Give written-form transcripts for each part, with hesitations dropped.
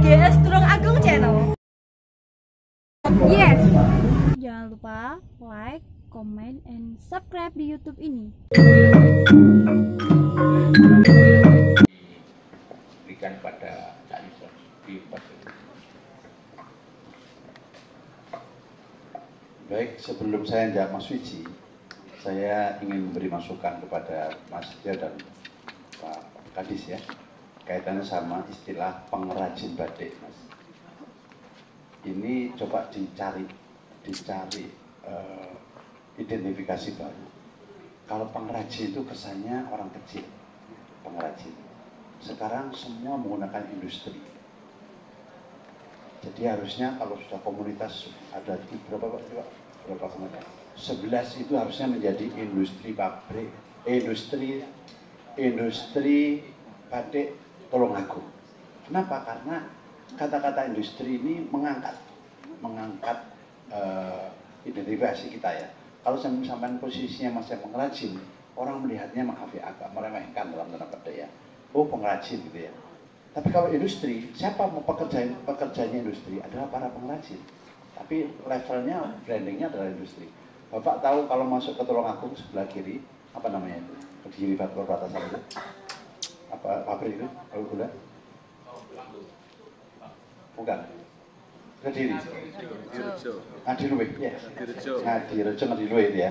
GS Tulung Agung Channel. Yes. Jangan lupa like, comment, and subscribe di YouTube ini. Berikan pada Cak Yusuf di Baik, sebelum saya jawab Mas Wiji, saya ingin memberi masukan kepada Mas Dia dan Pak Kadis ya, kaitannya sama istilah pengrajin batik, Mas. Ini coba dicari identifikasi baru. Kalau pengrajin itu kesannya orang kecil, pengrajin. Sekarang semua menggunakan industri. Jadi harusnya kalau sudah komunitas ada berapa komunitas? 11 itu harusnya menjadi industri pabrik, industri batik Tulungagung. Kenapa? Karena kata-kata industri ini mengangkat identifikasi kita ya. Kalau sampai posisinya masih pengrajin, orang melihatnya agak meremehkan dalam tanda petik ya. Oh pengrajin gitu ya. Tapi kalau industri, siapa mau pekerjanya industri adalah para pengrajin. Tapi levelnya, brandingnya adalah industri. Bapak tahu kalau masuk ke Tulungagung sebelah kiri, apa namanya itu? Kiri perbatasan itu? Apa pabrik itu? Kalau gula? Bukan. Kediri. Ngadiluwe, ya. Ngadiluwe ya.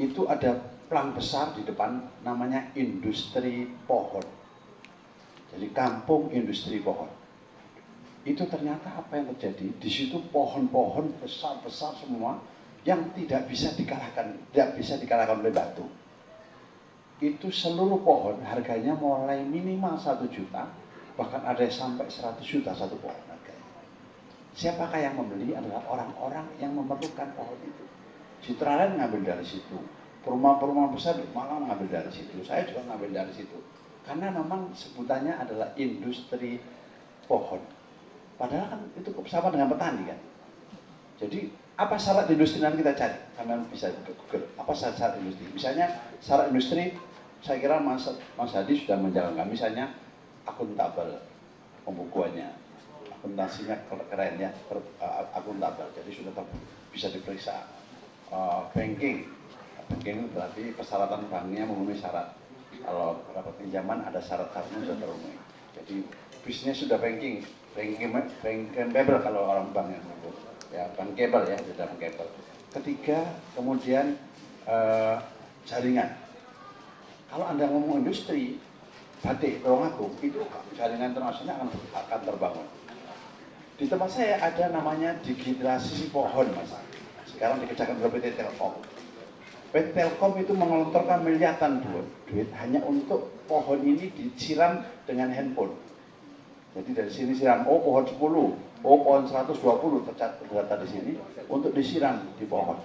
Itu ada plang besar di depan namanya industri pohon. Jadi kampung industri pohon. Itu ternyata apa yang terjadi? Di situ pohon-pohon besar-besar semua yang tidak bisa dikalahkan oleh batu. Itu seluruh pohon harganya mulai minimal 1 juta, bahkan ada yang sampai 100 juta satu pohon harganya. Siapakah yang membeli? Adalah orang-orang yang memerlukan pohon itu. Citraland ngambil dari situ, perumahan-perumahan besar malah ngambil dari situ, saya juga ngambil dari situ. Karena memang sebutannya adalah industri pohon. Padahal kan itu sama dengan petani kan. Jadi apa syarat industri nanti kita cari? Kalian bisa ke Google. Apa syarat industri? Misalnya syarat industri, saya kira Mas Hadi sudah menjalankan. Misalnya akuntabel pembukuannya, akuntansinya keren ya, akuntabel. Jadi sudah bisa diperiksa. Banking berarti persyaratan banknya memenuhi syarat. Kalau dapat pinjaman ada syarat-syaratnya sudah terpenuhi. Jadi bisnis sudah bankable kalau orang bank yang menyebut. Ya, bankable ya, sudah bankable. Ketiga, kemudian jaringan. Kalau Anda ngomong industri batik Tulungagung, itu jaringan internasional akan terbangun. Di tempat saya ada namanya digitalisasi pohon, Mas. Sekarang dikerjakan oleh PT Telkom. PT Telkom itu mengelontorkan miliaran duit hanya untuk pohon ini disiram dengan handphone. Jadi dari sini siram, oh pohon 10, oh pohon 120 tercatat di sini untuk disiram di pohon.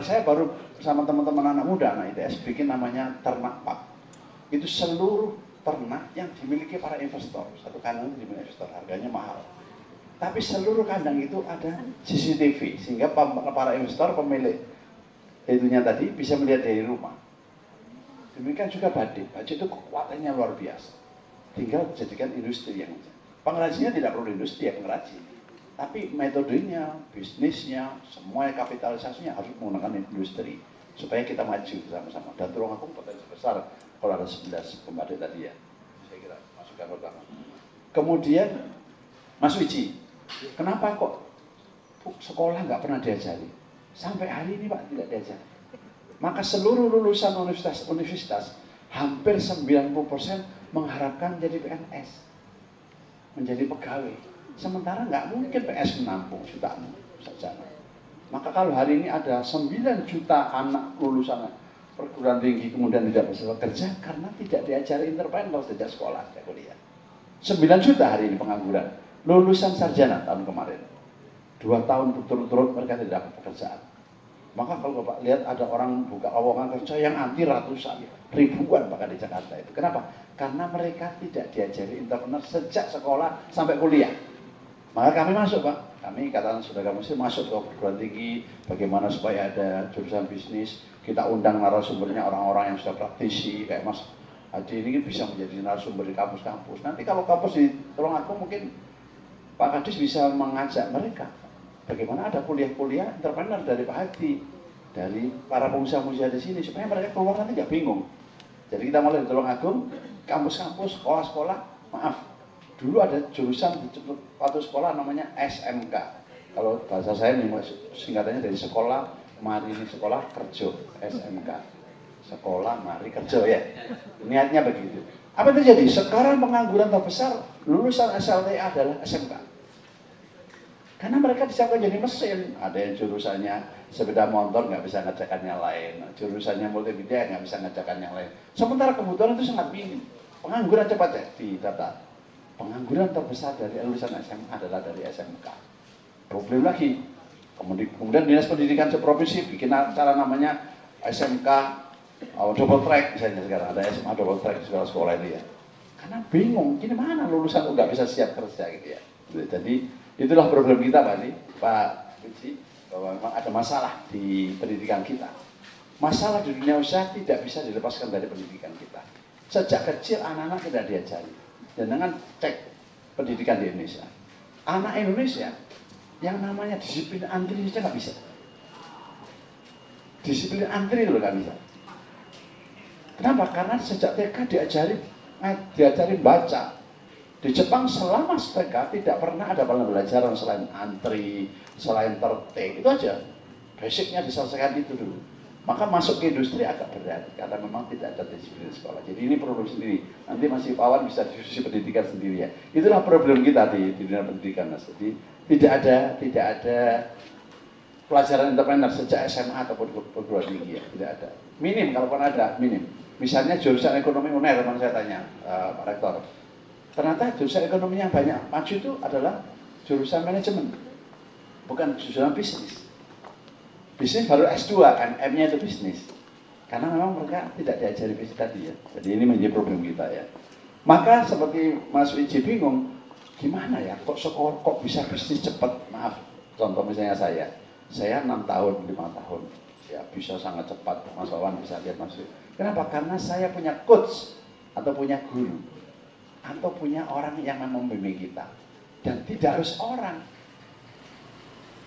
Saya baru sama teman-teman anak muda, anak ITS, bikin namanya Ternak Park. Itu seluruh ternak yang dimiliki para investor. Satu kandang dimiliki investor, harganya mahal. Tapi seluruh kandang itu ada CCTV, sehingga para investor pemilik itunya tadi bisa melihat dari rumah. Demikian juga batik itu kekuatannya luar biasa. Tinggal dijadikan industri yang pengrajinnya tidak perlu industri ya pengrajin, tapi metodenya, bisnisnya, semua kapitalisasinya harus menggunakan industri supaya kita maju bersama-sama. Dan Tulungagung potensi besar kalau ada 11 pembatik tadi ya. Saya kira masukan pertama. Kemudian Mas Wiji, kenapa kok sekolah nggak pernah diajari? Sampai hari ini Pak tidak diajar. Maka seluruh lulusan universitas hampir 90% mengharapkan jadi PNS, menjadi pegawai. Sementara nggak mungkin PNS menampung jutaan saja. Maka kalau hari ini ada 9 juta anak lulusan perguruan tinggi kemudian tidak bisa bekerja karena tidak diajari entrepreneur sejak sekolah, sejak kuliah. 9 juta hari ini pengangguran. Lulusan sarjana tahun kemarin. 2 tahun berturut-turut mereka tidak dapat pekerjaan. Maka kalau Bapak lihat ada orang buka lowongan kerja yang anti ratusan, ribuan bahkan di Jakarta itu. Kenapa? Karena mereka tidak diajari entrepreneur sejak sekolah sampai kuliah. Maka kami masuk Pak, kami Ikatan Saudara Muslim masuk ke perguruan tinggi, bagaimana supaya ada jurusan bisnis. Kita undang narasumbernya orang-orang yang sudah praktisi, kayak Mas Adi ini bisa menjadi narasumber di kampus-kampus. Nanti kalau kampus di Tulungagung mungkin Pak Kadis bisa mengajak mereka. Bagaimana ada kuliah-kuliah entrepreneur dari Pak Hadi, dari para pengusaha-pengusaha di sini, supaya mereka keluar nanti nggak bingung. Jadi kita mulai di Tulungagung, kampus-kampus, sekolah-sekolah, maaf, dulu ada jurusan di suatu sekolah namanya SMK. Kalau bahasa saya nih, singkatannya dari sekolah, mari ini sekolah kerja, SMK. Sekolah, mari kerja ya. Niatnya begitu. Apa yang terjadi? Sekarang pengangguran terbesar lulusan SLTA adalah SMK. Karena mereka disangka jadi mesin. Ada yang jurusannya sepeda motor nggak bisa ngajakan yang lain. Jurusannya multimedia nggak bisa ngajakan yang lain. Sementara kebutuhan itu sangat minim. Pengangguran cepat ya ditata. Pengangguran terbesar dari lulusan SMA adalah dari SMK. Problem lagi. Kemudian Dinas Pendidikan seprovinsi bikin acara namanya SMK double track, misalnya sekarang ada SMA double track di sekolah-sekolah ini ya. Karena bingung, ini mana lulusan nggak bisa siap kerja gitu ya. Jadi itulah problem kita Pak Puji, bahwa memang ada masalah di pendidikan kita. Masalah di dunia usaha tidak bisa dilepaskan dari pendidikan kita. Sejak kecil anak-anak tidak diajari. Dan dengan cek pendidikan di Indonesia, anak Indonesia yang namanya disiplin antri saja nggak bisa. Disiplin antri loh nggak bisa. Kenapa? Karena sejak TK diajarin baca. Di Jepang selama TK tidak pernah ada pelajaran selain antri, selain tertib, itu aja. Basicnya diselesaikan itu dulu. Maka masuk ke industri agak berat karena memang tidak ada disiplin sekolah. Jadi ini problem sendiri. Nanti masih Pak Wan bisa diskusi pendidikan sendiri ya. Itulah problem kita di dunia pendidikan Mas. Jadi tidak ada pelajaran entrepreneur sejak SMA ataupun perguruan tinggi ya. Tidak ada. Minim kalaupun ada, minim. Misalnya jurusan ekonomi UNER, teman saya tanya Pak Rektor, ternyata jurusan ekonomi yang banyak maju itu adalah jurusan manajemen, bukan jurusan bisnis. Bisnis baru S2, M-nya itu bisnis. Karena memang mereka tidak diajari bisnis tadi ya. Jadi ini menjadi problem kita ya. Maka seperti Mas Wiji bingung, gimana ya, kok bisa bisnis cepat? Maaf, contoh misalnya saya 6 tahun, 5 tahun, ya bisa sangat cepat. Mas Wawan bisa lihat Mas Wiji. Kenapa? Karena saya punya coach atau punya guru atau punya orang yang membimbing kita. Dan tidak harus orang,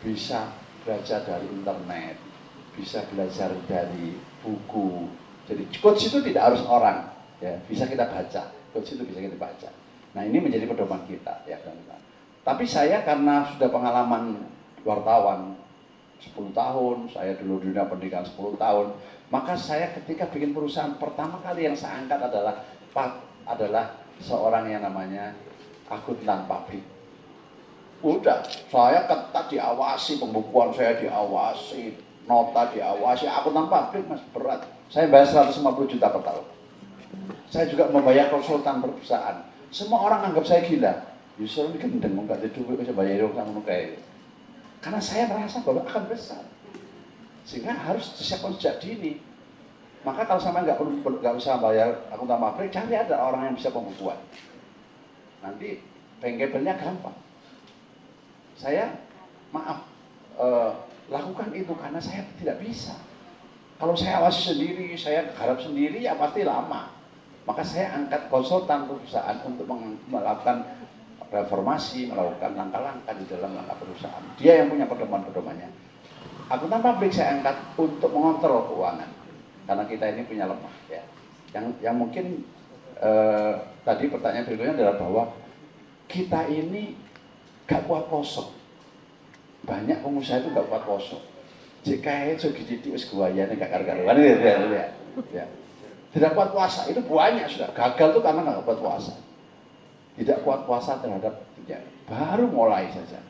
bisa belajar dari internet, bisa belajar dari buku. Jadi coach itu tidak harus orang, ya bisa kita baca. Coach itu bisa kita baca. Nah ini menjadi pedoman kita, ya kan. Tapi saya karena sudah pengalaman wartawan 10 tahun, saya dulu di dunia pendidikan 10 tahun. Maka saya ketika bikin perusahaan pertama kali yang saya angkat adalah seorang yang namanya akuntan pabrik. Udah, saya ketat diawasi, pembukuan saya diawasi, nota diawasi, akuntan pabrik Mas berat. Saya bayar 150 juta per tahun. Saya juga membayar konsultan perusahaan. Semua orang anggap saya gila. Justru ini gendeng, nggak ada duit, saya bayar sama kayak. Karena saya merasa bahwa akan besar. Sehingga harus disiapkan sejak dini. Maka kalau sama nggak usah bayar akuntan pabrik, cari ada orang yang bisa pembukuan. Nanti bankable-nya gampang. Saya lakukan itu karena saya tidak bisa. Kalau saya awasi sendiri, saya garap sendiri, ya pasti lama. Maka saya angkat konsultan perusahaan untuk melakukan reformasi, melakukan langkah-langkah di dalam langkah perusahaan. Dia yang punya pedoman-pedomannya. Akuntan pabrik saya angkat untuk mengontrol keuangan, karena kita ini punya lemah ya. Yang mungkin tadi pertanyaan berikutnya adalah bahwa kita ini gak kuat poso. Banyak pengusaha itu gak kuat poso. Jika itu gede wis guayane gak karu-karuan ya. Tidak kuat puasa itu banyak sudah. Gagal itu karena gak kuat puasa. Tidak kuat puasa terhadap ya, baru mulai saja.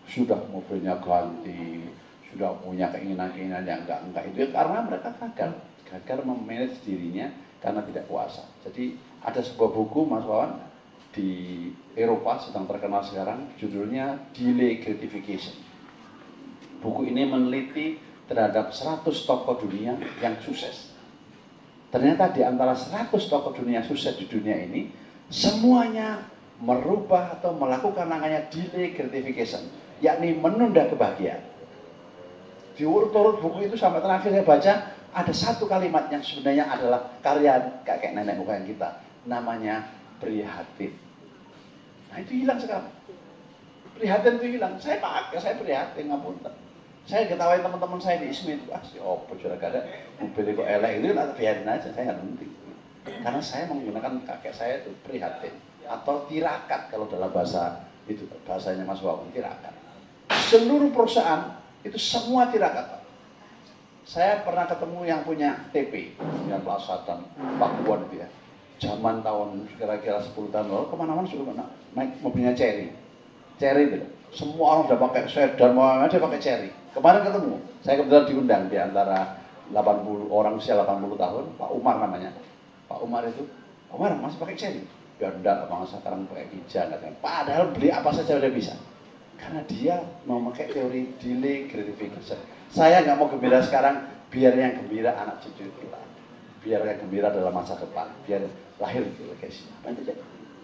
Sudah mobilnya ganti, sudah punya keinginan-keinginan yang enggak itu karena mereka gagal memanage dirinya karena tidak puasa. Jadi ada sebuah buku Mas Wawan di Eropa sedang terkenal sekarang, judulnya Delay Gratification. Buku ini meneliti terhadap 100 tokoh dunia yang sukses. Ternyata di antara 100 tokoh dunia sukses di dunia ini semuanya merubah atau melakukan namanya delay gratification, yakni menunda kebahagiaan. Diurut-urut buku itu sampai terakhir saya baca, ada satu kalimat yang sebenarnya adalah karya kakek nenek moyang kita, namanya prihatin. Nah itu hilang sekarang. Prihatin itu hilang. Saya pakai, saya prihatin, ngapunten. Saya ketawain teman-teman saya di ISMI itu, si opo juragan mobil kok elek itu, biarin aja, saya nggak penting. Karena saya menggunakan kakek saya itu prihatin atau tirakat kalau dalam bahasa itu, bahasanya Mas Wawan, tirakat. Seluruh perusahaan itu semua tirakat, Pak. Saya pernah ketemu yang punya TP, yang Plaza dan Pakuan itu ya. Zaman tahun kira-kira 10 tahun lalu, kemana-mana sudah naik mobilnya Cherry. Cherry itu, semua orang sudah pakai sedan, dia pakai Cherry. Kemarin ketemu, saya kebetulan diundang di antara 80 orang usia 80 tahun, Pak Umar namanya. Pak Umar itu, Pak Umar masih pakai Cherry? Ya enggak, Bang, sekarang pakai Kijang. Padahal beli apa saja udah bisa. Karena dia mau pakai teori delay gratification. Saya nggak mau gembira sekarang, biar yang gembira anak cucu kita. Biar yang gembira dalam masa depan, biar lahir legasinya. Nanti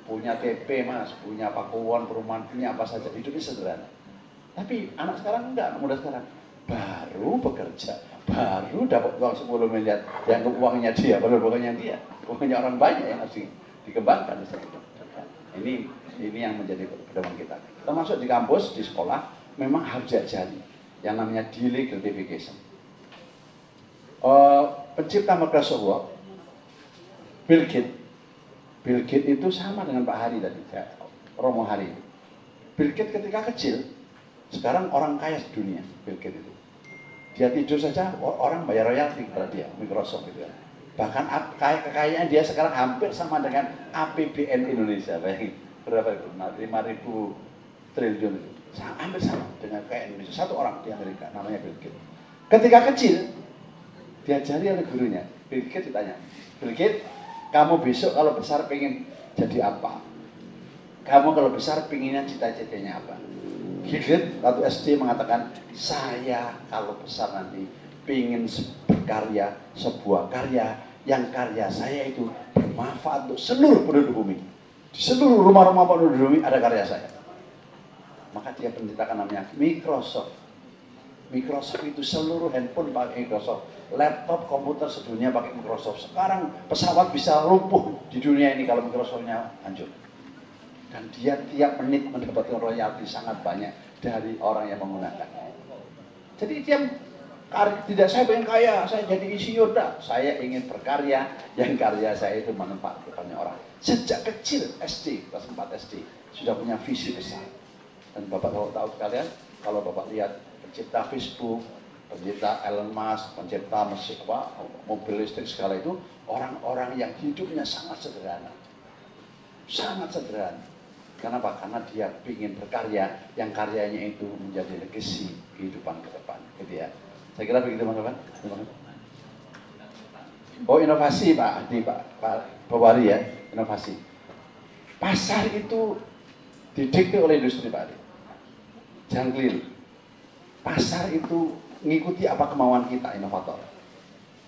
punya TP mas, punya pakuan, perumahan, punya apa saja, hidupnya sederhana. Tapi anak sekarang enggak, anak muda sekarang baru bekerja, baru dapat uang 10 miliar, yang uangnya dia, padahal bukannya dia, uangnya orang banyak yang harus dikembangkan. Ini yang menjadi pedoman kita. Kita masuk di kampus, di sekolah, memang harus diajari yang namanya delay gratification. Pencipta Microsoft Word, Bill Gates itu sama dengan Pak Hari tadi, Romo Hari. Bill Gates ketika kecil, sekarang orang kaya dunia, Bill Gates itu. Dia tidur saja, orang bayar royalti kepada dia, Microsoft itu. Bahkan kekayaannya dia sekarang hampir sama dengan APBN Indonesia. Berapa itu? 5.000 triliun itu. Hampir sama dengan kekayaan Indonesia. Satu orang di Amerika, namanya Bill Gates. Ketika kecil, diajari oleh gurunya. Bill Gates ditanya, Bill Gates, kamu besok kalau besar pengen jadi apa? Kamu kalau besar pengennya cita-citanya apa? Gigit waktu SD mengatakan, saya kalau besar nanti pengen berkarya sebuah karya yang karya saya itu bermanfaat untuk seluruh penduduk bumi. Di seluruh rumah-rumah penduduk bumi ada karya saya. Maka dia penciptakan namanya Microsoft. Microsoft itu seluruh handphone pakai Microsoft, laptop, komputer sedunia pakai Microsoft. Sekarang pesawat bisa lumpuh di dunia ini kalau Microsoftnya hancur. Dan dia tiap menit mendapatkan royalti sangat banyak dari orang yang menggunakan. Jadi dia tidak, saya pengen kaya, saya jadi insinyur, dah. Saya ingin berkarya, yang karya saya itu manfaat banyak orang. Sejak kecil SD, kelas 4 SD, sudah punya visi besar. Dan Bapak kalau tahu sekalian, kalau Bapak lihat pencipta Facebook, pencipta Elon Musk, pencipta mesin mobil listrik segala itu, orang-orang yang hidupnya sangat sederhana. Sangat sederhana. Kenapa? Karena dia ingin berkarya, yang karyanya itu menjadi legacy kehidupan ke depan. Gitu ya. Saya kira begitu teman-teman. Oh inovasi Pak Adi, Pak Bawari ya, inovasi. Pasar itu didikte oleh industri Pak Adi. Jangan keliru. Pasar itu mengikuti apa kemauan kita, inovator.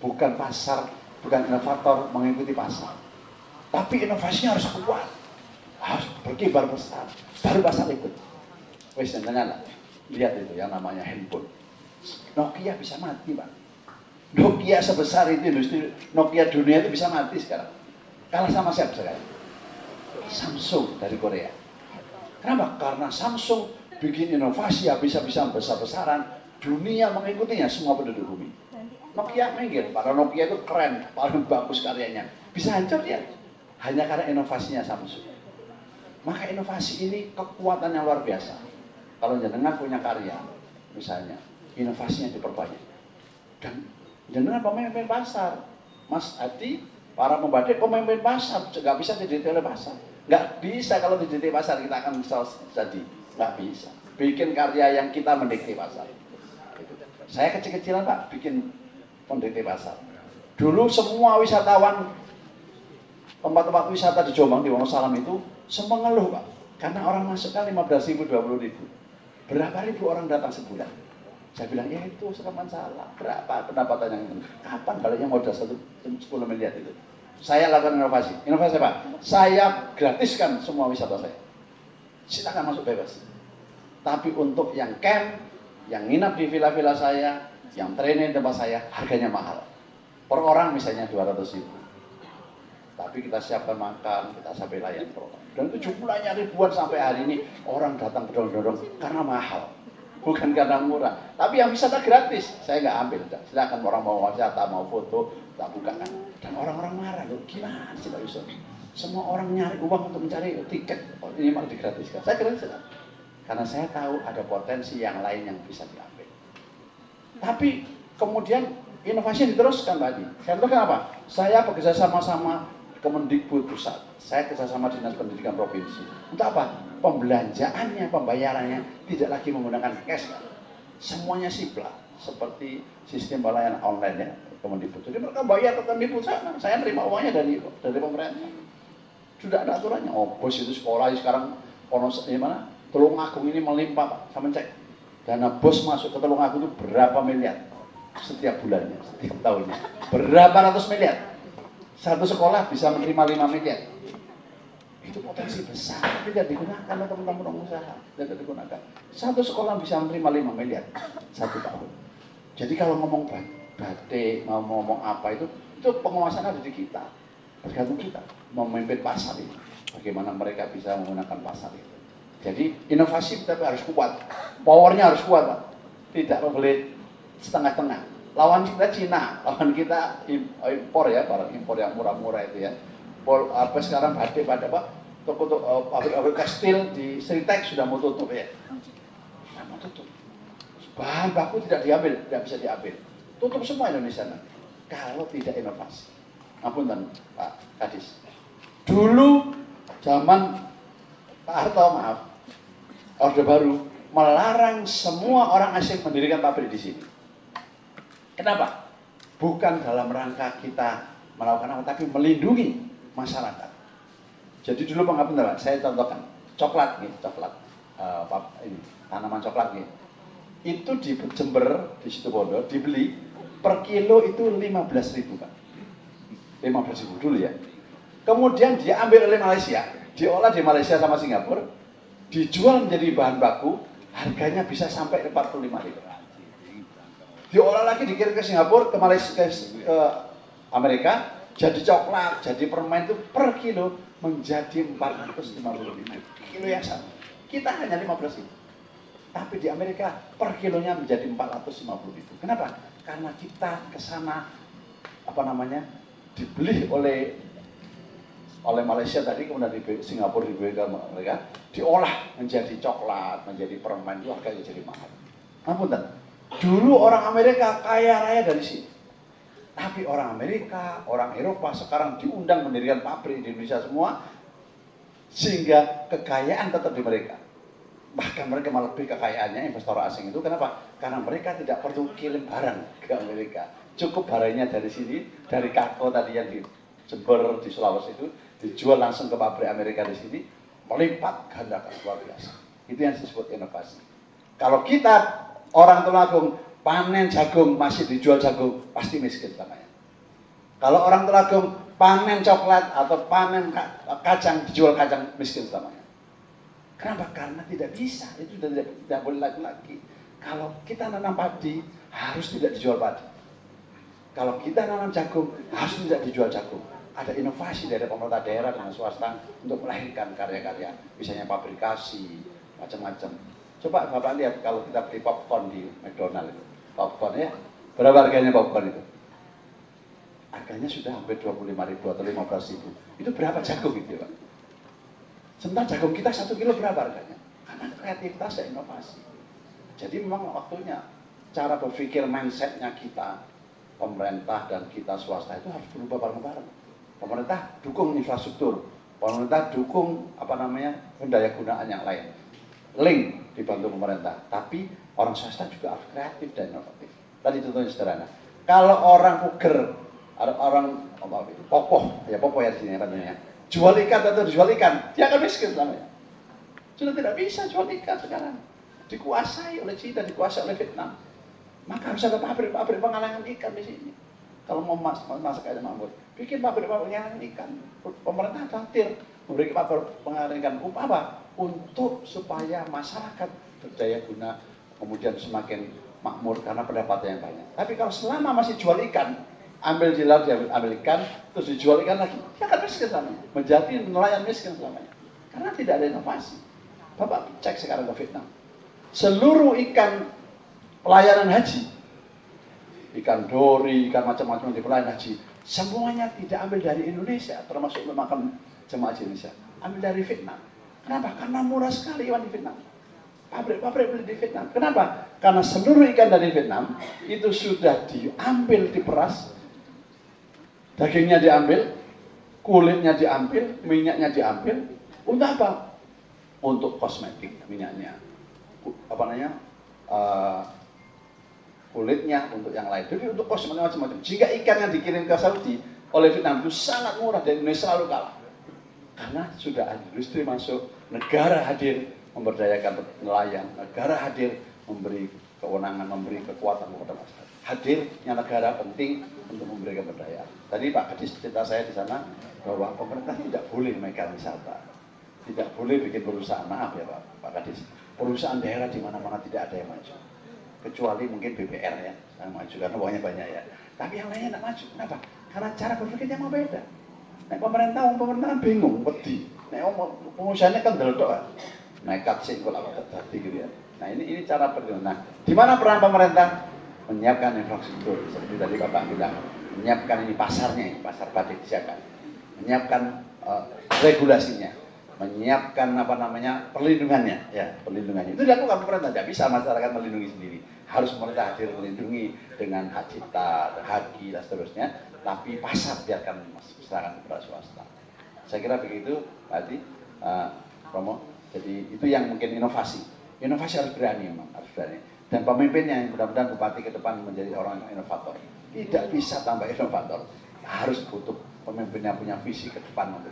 Bukan pasar, bukan inovator mengikuti pasar. Tapi inovasinya harus kuat. Harus berkibar besar, baru pasar ikut. Wes jangan lihat itu yang namanya handphone. Nokia bisa mati Pak. Nokia sebesar itu industri Nokia dunia itu bisa mati sekarang. Kalah sama siapa sekarang? Samsung dari Korea. Kenapa? Karena Samsung bikin inovasi habis-habisan besar-besaran, dunia mengikutinya semua penduduk bumi. Nokia minggir, para Nokia itu keren, paling bagus karyanya. Bisa hancur ya, hanya karena inovasinya Samsung. Maka inovasi ini kekuatan yang luar biasa. Kalau jenengan punya karya, misalnya, inovasinya diperbanyak. Dan jenengan pemimpin pasar, Mas Adi, para pembatik pemimpin pasar, nggak bisa didikte oleh pasar. Nggak bisa kalau didikte pasar kita akan bisa jadi, nggak bisa. Bikin karya yang kita mendikte pasar. Saya kecil-kecilan Pak, bikin mendikte pasar. Dulu semua wisatawan, tempat-tempat wisata di Jombang, di Wonosalam itu, semua ngeluh Pak, karena orang masuk kan 15.000, 20.000. Berapa ribu orang datang sebulan? Saya bilang, ya itu sekaman salah. Berapa pendapatan yang itu? Kapan baliknya modal 10 miliar itu? Saya lakukan inovasi. Inovasi Pak, saya gratiskan semua wisata saya. Silakan masuk bebas. Tapi untuk yang camp, yang nginap di villa-villa saya, yang training tempat saya, harganya mahal. Per orang misalnya 200.000. Tapi kita siapkan makan, kita sampai layan per orang. Dan itu jumlahnya ribuan sampai hari ini orang datang berdorong-dorong karena mahal. Bukan karena murah. Tapi yang wisata gratis, saya nggak ambil. Silakan orang mau wisata, mau foto, tak bukakan. Dan orang-orang marah, loh gimana sih Pak Yusuf? Semua orang nyari uang untuk mencari tiket, ini malah digratiskan. Saya gratis. Karena saya tahu ada potensi yang lain yang bisa diambil. Tapi kemudian inovasi diteruskan tadi. Saya teruskan apa? Saya bekerja sama-sama Kemendikbud pusat. Saya kerjasama Dinas Pendidikan Provinsi. Untuk apa? Pembelanjaannya, pembayarannya tidak lagi menggunakan cash. Semuanya sipla. Seperti sistem pelayanan online ya, Kemendikbud. Jadi mereka bayar ke Kemendikbud sana. Saya terima uangnya dari pemerintah. Sudah ada aturannya. Oh bos itu sekolah sekarang mana? Tulungagung ini melimpah Pak. Sama cek. Dana bos masuk ke Tulungagung itu berapa miliar? Setiap bulannya, setiap tahunnya. Berapa ratus miliar? Satu sekolah bisa menerima 5 miliar. Itu potensi besar, tapi tidak digunakan oleh teman-teman pengusaha. Tidak digunakan. Satu sekolah bisa menerima 5 miliar satu tahun. Jadi kalau ngomong batik, mau ngomong apa itu penguasaan ada di kita. Tergantung kita memimpin pasar ini. Bagaimana mereka bisa menggunakan pasar itu. Jadi inovasi tapi harus kuat. Powernya harus kuat Pak. Tidak boleh setengah-tengah. Lawan kita Cina, lawan kita impor ya, barang impor yang murah-murah itu ya. Apa sekarang batik pada Pak, toko pabrik tekstil di Sritek sudah mau tutup ya. Sudah mau tutup. Bahan baku tidak diambil, tidak bisa diambil. Tutup semua Indonesia nanti. Kalau tidak inovasi. Apunten Pak Kadis. Dulu zaman Pak Harto, maaf, Orde Baru melarang semua orang asing mendirikan pabrik di sini. Kenapa? Bukan dalam rangka kita melakukan apa, tapi melindungi masyarakat. Jadi dulu Pak, saya contohkan coklat nih, ini tanaman coklat nih. Itu di Jember, di Situbondo dibeli per kilo itu 15.000 Pak. 15.000 dulu ya. Kemudian diambil oleh Malaysia, diolah di Malaysia sama Singapura, dijual menjadi bahan baku, harganya bisa sampai 45.000. Diolah lagi dikirim ke Singapura, ke Malaysia, ke Amerika, jadi coklat, jadi permen itu per kilo menjadi 450.000 kilo yang sama. Kita hanya 15.000. Tapi di Amerika per kilonya menjadi 450.000. Kenapa? Karena kita ke sana dibeli oleh Malaysia tadi, kemudian di Singapura dibeli ke mereka, diolah menjadi coklat, menjadi permen, itu harganya jadi mahal. Apunten. Dulu orang Amerika kaya raya dari sini. Tapi orang Amerika, orang Eropa sekarang diundang mendirikan pabrik di Indonesia semua. Sehingga kekayaan tetap di mereka. Bahkan mereka malah lebih kekayaannya investor asing itu. Kenapa? Karena mereka tidak perlu kirim barang ke Amerika. Cukup barangnya dari sini, dari kargo tadi yang di Jember, di Sulawesi itu, dijual langsung ke pabrik Amerika di sini. Melipat gandakan luar biasa. Itu yang disebut inovasi. Kalau kita orang Tulungagung panen jagung, masih dijual jagung, pasti miskin namanya. Kalau orang Tulungagung panen coklat atau panen kacang, dijual kacang, miskin namanya. Kenapa? Karena tidak bisa, itu tidak boleh lagi. Kalau kita nanam padi, harus tidak dijual padi. Kalau kita nanam jagung, harus tidak dijual jagung. Ada inovasi dari pemerintah daerah dengan swasta untuk melahirkan karya-karya, misalnya pabrikasi, macam-macam. Coba Bapak lihat kalau kita beli popcorn di McDonald itu. Popcorn ya, berapa harganya popcorn itu? Harganya sudah hampir 25.000 atau 15.000. Itu berapa jagung itu Pak? Sementara jagung kita 1 kilo berapa harganya? Karena kreativitas dan inovasi. Jadi memang waktunya cara berpikir mindsetnya kita, pemerintah dan kita swasta itu harus berubah bareng-bareng. Pemerintah dukung infrastruktur, pemerintah dukung daya gunaan yang lain. Link dibantu pemerintah, tapi orang swasta juga harus kreatif dan inovatif. Tadi contohnya sederhana. Kalau orang puger, orang popoh ya di sini katanya, jual ikan atau dijual ikan, dia akan miskin namanya. Sudah tidak bisa jual ikan sekarang. Dikuasai oleh Cina, dikuasai oleh Vietnam. Maka harus ada pabrik-pabrik pengolahan ikan di sini. Kalau mau masak air makmur, bikin pabrik-pabrik pengolahan ikan. Pemerintah khawatir memberi pabrik pengolahan ikan apa? Untuk supaya masyarakat berdaya guna, kemudian semakin makmur karena pendapatannya banyak. Tapi kalau selama masih jual ikan, ambil di laut, diambil ikan, terus dijual ikan lagi, dia akan miskin selamanya, menjadi nelayan miskin selamanya, karena tidak ada inovasi. Bapak cek sekarang ke Vietnam, seluruh ikan pelayanan haji, ikan dori, ikan macam-macam di pelayanan haji, semuanya tidak ambil dari Indonesia, termasuk memakan jemaah haji Indonesia, ambil dari Vietnam. Kenapa? Karena murah sekali ikan di Vietnam. Pabrik-pabrik beli di Vietnam. Kenapa? Karena seluruh ikan dari Vietnam itu sudah diambil, diperas, dagingnya diambil, kulitnya diambil, minyaknya diambil. Untuk apa? Untuk kosmetik minyaknya, kulitnya, untuk yang lain. Jadi untuk kosmetik macam-macam. Jika ikan yang dikirim ke Saudi oleh Vietnam itu sangat murah, dan Indonesia selalu kalah. Karena sudah ada industri masuk, negara hadir memberdayakan nelayan, negara hadir memberi kewenangan, memberi kekuatan kepada masyarakat. Hadirnya negara penting untuk memberi pemberdayaan. Tadi Pak Kadis cerita saya di sana bahwa pemerintah tidak boleh megang wisata, tidak boleh bikin perusahaan. Maaf ya Pak Kadis, perusahaan daerah di mana-mana tidak ada yang maju, kecuali mungkin BPR ya yang maju karena uangnya banyak ya. Tapi yang lainnya tidak maju. Kenapa? Karena cara berpikirnya mau beda. Nek pemerintah kan bingung, wedi. Nek pengusahanya kan delok kan. Nekat sih kalau tadi gitu ya. Nah ini cara berpikir. Nah, di mana peran pemerintah? Menyiapkan infrastruktur seperti tadi Bapak bilang, menyiapkan ini pasarnya, pasar batik disiapkan, menyiapkan regulasinya, menyiapkan perlindungannya, ya perlindungannya. Itu dilakukan pemerintah, tidak bisa masyarakat melindungi sendiri. Harus pemerintah hadir melindungi dengan hak cipta, haki dan seterusnya. Tapi pasar biarkan serahkan kepada swasta. Saya kira begitu tadi, Romo. Jadi itu yang mungkin inovasi. Inovasi harus berani, memang harus berani. Dan pemimpinnya yang mudah-mudahan bupati ke depan menjadi orang yang inovator. Tidak bisa tambah inovator. Harus butuh pemimpin yang punya visi ke depan untuk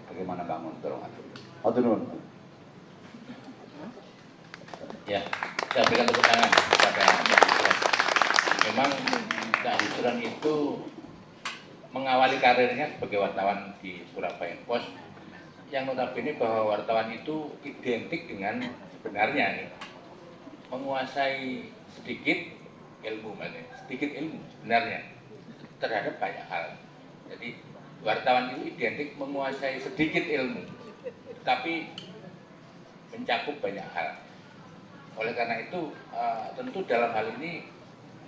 bagaimana bangun dorongan. Ya, saya berikan tepuk tangan kepada memang Cak Yusron itu mengawali karirnya sebagai wartawan di Surabaya Post, yang notabene bahwa wartawan itu identik dengan sebenarnya nih, menguasai sedikit ilmu sebenarnya terhadap banyak hal. Jadi wartawan itu identik menguasai sedikit ilmu, tapi mencakup banyak hal. Oleh karena itu tentu dalam hal ini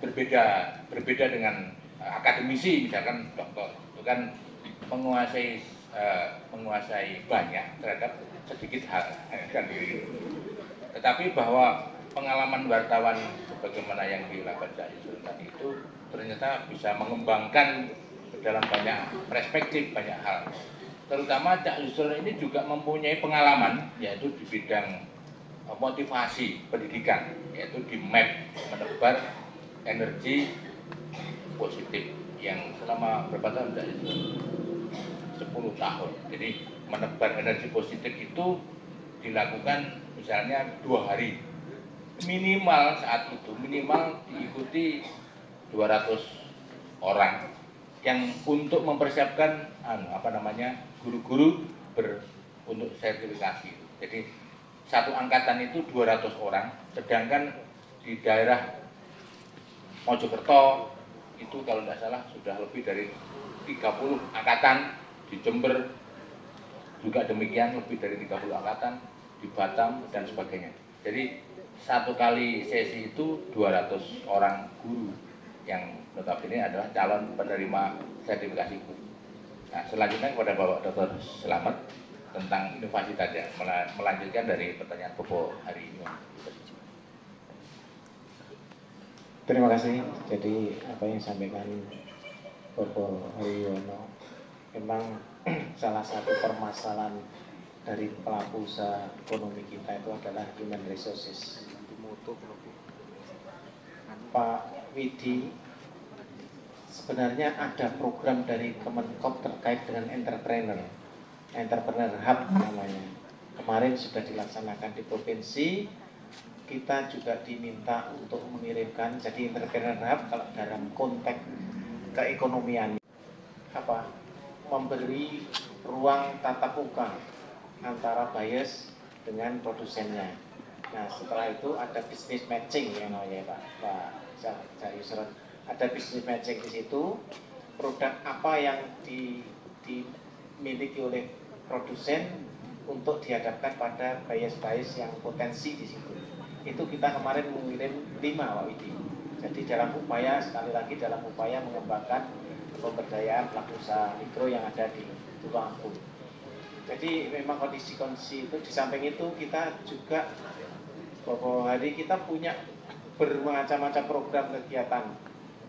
berbeda dengan akademisi, misalkan doktor itu kan menguasai banyak terhadap sedikit hal kan gitu. Tetapi bahwa pengalaman wartawan sebagaimana yang dilakukan Cak Yusron tadi itu ternyata bisa mengembangkan dalam banyak perspektif, banyak hal. Terutama Cak Yusron ini juga mempunyai pengalaman yaitu di bidang motivasi pendidikan, yaitu di MAP, menebar energi positif, yang selama berapa tahun Cak Yusron? 10 tahun. Jadi menebar energi positif itu dilakukan misalnya 2 hari minimal, saat itu minimal diikuti 200 orang yang untuk mempersiapkan guru-guru untuk sertifikasi. Jadi satu angkatan itu 200 orang, sedangkan di daerah Mojokerto itu kalau tidak salah sudah lebih dari 30 angkatan, di Jember juga demikian lebih dari 30 angkatan, di Batam dan sebagainya. Jadi satu kali sesi itu 200 orang guru yang notabene adalah calon penerima sertifikasi guru. Nah, selanjutnya kepada Bapak Dr. Selamat tentang inovasi tadi, melanjutkan dari pertanyaan Bobo hari ini. Terima kasih. Jadi apa yang disampaikan Bobo Haryono memang salah satu permasalahan dari pelaku usaha ekonomi kita itu adalah human resources. Pak Widi, sebenarnya ada program dari Kemenkop terkait dengan entrepreneur hub namanya. Kemarin sudah dilaksanakan di provinsi. Kita juga diminta untuk mengirimkan, jadi entrepreneur hub kalau dalam konteks keekonomian memberi ruang tatap muka antara buyers dengan produsennya. Nah, setelah itu ada business matching yang namanya Pak Yusron. Ada business matching di situ. produk apa yang dimiliki oleh produsen untuk dihadapkan pada bias-bias yang potensi di situ. Itu kita kemarin mengirim 5 Pak Widi. Jadi dalam upaya, sekali lagi dalam upaya mengembangkan pemberdayaan pelaku usaha mikro yang ada di Tulungagung. Jadi memang kondisi-kondisi itu, di samping itu kita juga beberapa hari kita punya bermacam-macam program kegiatan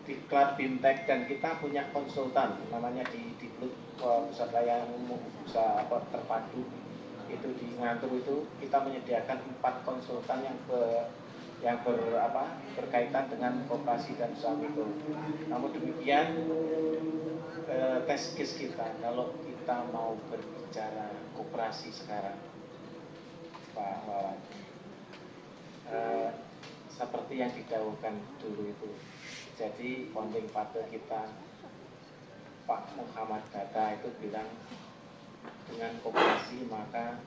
diklat BIMTEK, dan kita punya konsultan namanya di pusat layanan umum usaha terpadu itu di Ngantur. Itu kita menyediakan 4 konsultan yang berkaitan dengan koperasi dan usaha mikro. Namun demikian test case kita kalau kita mau berbicara koperasi sekarang, Pak Wawan, seperti yang didahulukan dulu itu. Jadi founding father kita Pak Muhammad Hatta itu bilang dengan koperasi maka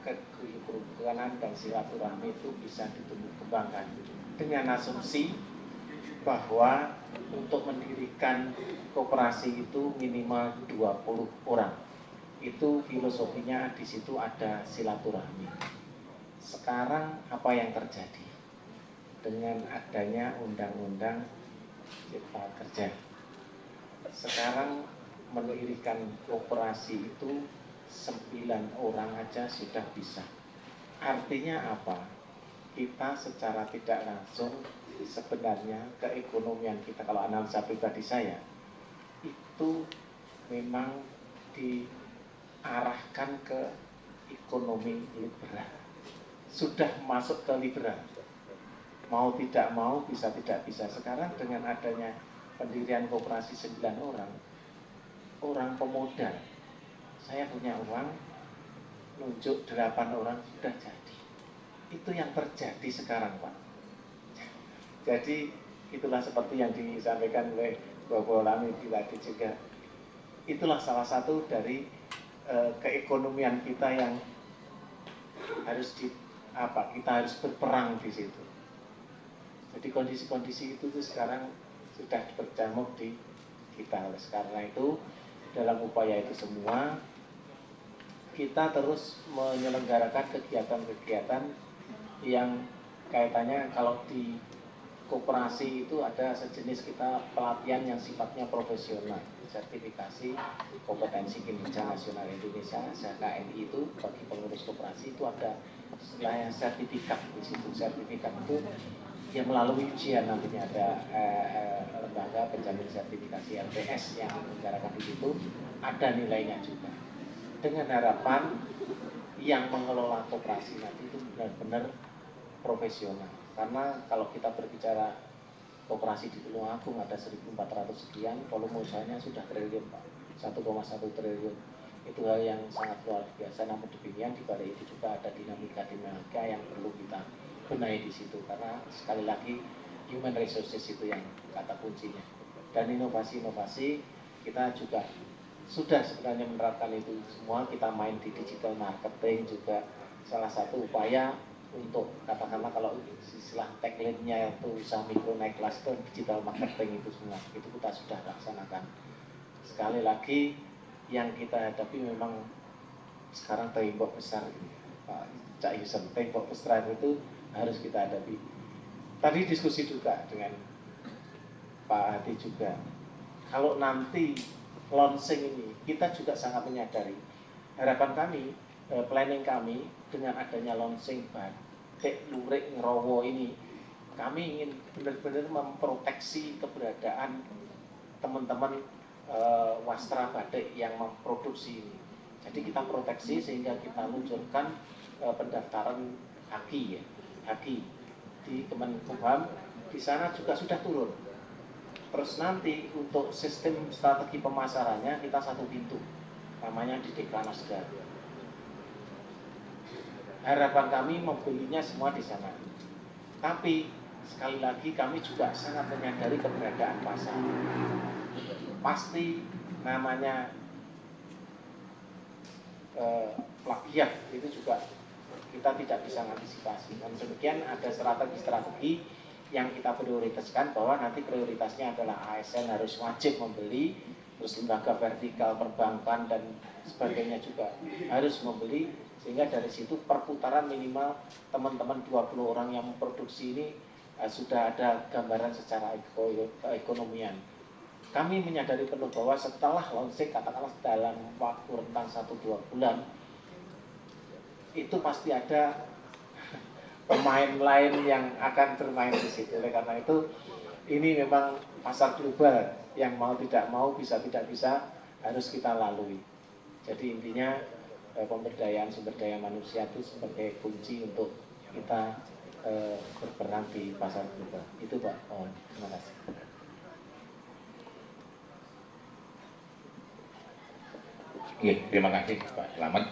kerukunan dan silaturahmi itu bisa ditumbuh kembangkan, dengan asumsi bahwa untuk mendirikan koperasi itu minimal 20 orang. Itu filosofinya, di situ ada silaturahmi. Sekarang apa yang terjadi? Dengan adanya undang-undang Cipta Kerja, sekarang mendirikan koperasi itu 9 orang aja sudah bisa. Artinya apa? Kita secara tidak langsung sebenarnya keekonomian kita, kalau analisa pribadi saya, itu memang diarahkan ke ekonomi liberal. Sudah masuk ke liberal. Mau tidak mau, bisa tidak bisa. Sekarang dengan adanya pendirian koperasi 9 orang pemodal, saya punya uang, nunjuk 8 orang sudah jadi. Itu yang terjadi sekarang, Pak. Jadi itulah seperti yang disampaikan oleh Bapak Lami tadi juga. Itulah salah satu dari keekonomian kita yang harus kita harus berperang di situ. Jadi kondisi-kondisi itu tuh sekarang sudah bercamuk di kita. Oleh karena itu, dalam upaya itu semua, kita terus menyelenggarakan kegiatan-kegiatan yang kaitannya, kalau di koperasi itu ada sejenis kita pelatihan yang sifatnya profesional, sertifikasi kompetensi kinerja nasional Indonesia (KNI). Itu bagi pengurus koperasi itu ada istilahnya sertifikat di situ. Sertifikat itu yang melalui ujian, nantinya ada lembaga penjamin sertifikasi LPS yang menyelenggarakan di situ, ada nilainya juga. Dengan harapan yang mengelola koperasi nanti itu benar-benar profesional. Karena kalau kita berbicara koperasi di Tulungagung ada 1.400 sekian, volume usahanya sudah triliun, Pak, 1,1 triliun. Itu hal yang sangat luar biasa. Namun demikian di balik itu juga ada dinamika yang perlu kita benahi di situ, karena sekali lagi human resources itu yang kata kuncinya. Dan inovasi-inovasi kita juga sudah sebenarnya menerapkan itu semua. Kita main di digital marketing juga salah satu upaya untuk, katakanlah kalau istilah tagline-nya itu usaha mikro naik kelas, itu digital marketing itu semua itu kita sudah laksanakan. Sekali lagi yang kita hadapi memang sekarang tembok besar ini, Pak Cak Yusuf, tembok besar itu harus kita hadapi. Tadi diskusi juga dengan Pak Hadi juga, kalau nanti launching ini kita juga sangat menyadari, harapan kami, planning kami dengan adanya launching batik lurik ngerowo ini, kami ingin benar-benar memproteksi keberadaan teman-teman wastra batik yang memproduksi ini. Jadi kita proteksi sehingga kita luncurkan pendaftaran HAKI, ya, HAKI di Kemenkumham. Di sana juga sudah turun. Terus nanti untuk sistem strategi pemasarannya kita satu pintu, namanya di Dekranasda. Harapan kami membelinya semua di sana. Tapi sekali lagi kami juga sangat menyadari keberadaan pasar. Pasti namanya plagiat itu juga kita tidak bisa mengantisipasi. Dan demikian ada strategi-strategi yang kita prioritaskan bahwa nanti prioritasnya adalah ASN harus wajib membeli, terus lembaga vertikal perbankan dan sebagainya juga harus membeli, sehingga dari situ perputaran minimal teman-teman 20 orang yang memproduksi ini sudah ada gambaran secara keekonomian. Kami menyadari penuh bahwa setelah launching, katakanlah dalam waktu rentang 1-2 bulan, itu pasti ada pemain lain yang akan bermain di situ. Oleh karena itu, ini memang pasar global yang mau tidak mau, bisa tidak bisa harus kita lalui. Jadi intinya pemberdayaan sumber daya manusia itu sebagai kunci untuk kita berperan di pasar global. Itu Pak. Terima kasih. Oke, terima kasih Pak Selamat.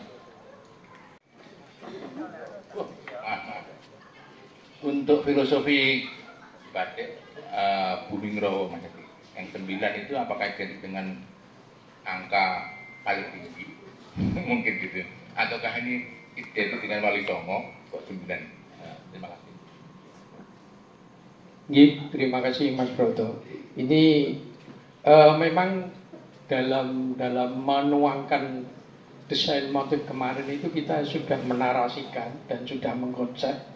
Untuk filosofi batik Bumi Ngrawa Mas Edi, yang 9 itu apakah identik dengan angka paling tinggi? Mungkin gitu. Ataukah ini identik dengan Wali Songo kok 9? Terima kasih. Terima kasih Mas Broto. Ini memang dalam menuangkan desain motif kemarin itu kita sudah menarasikan dan sudah mengkonsep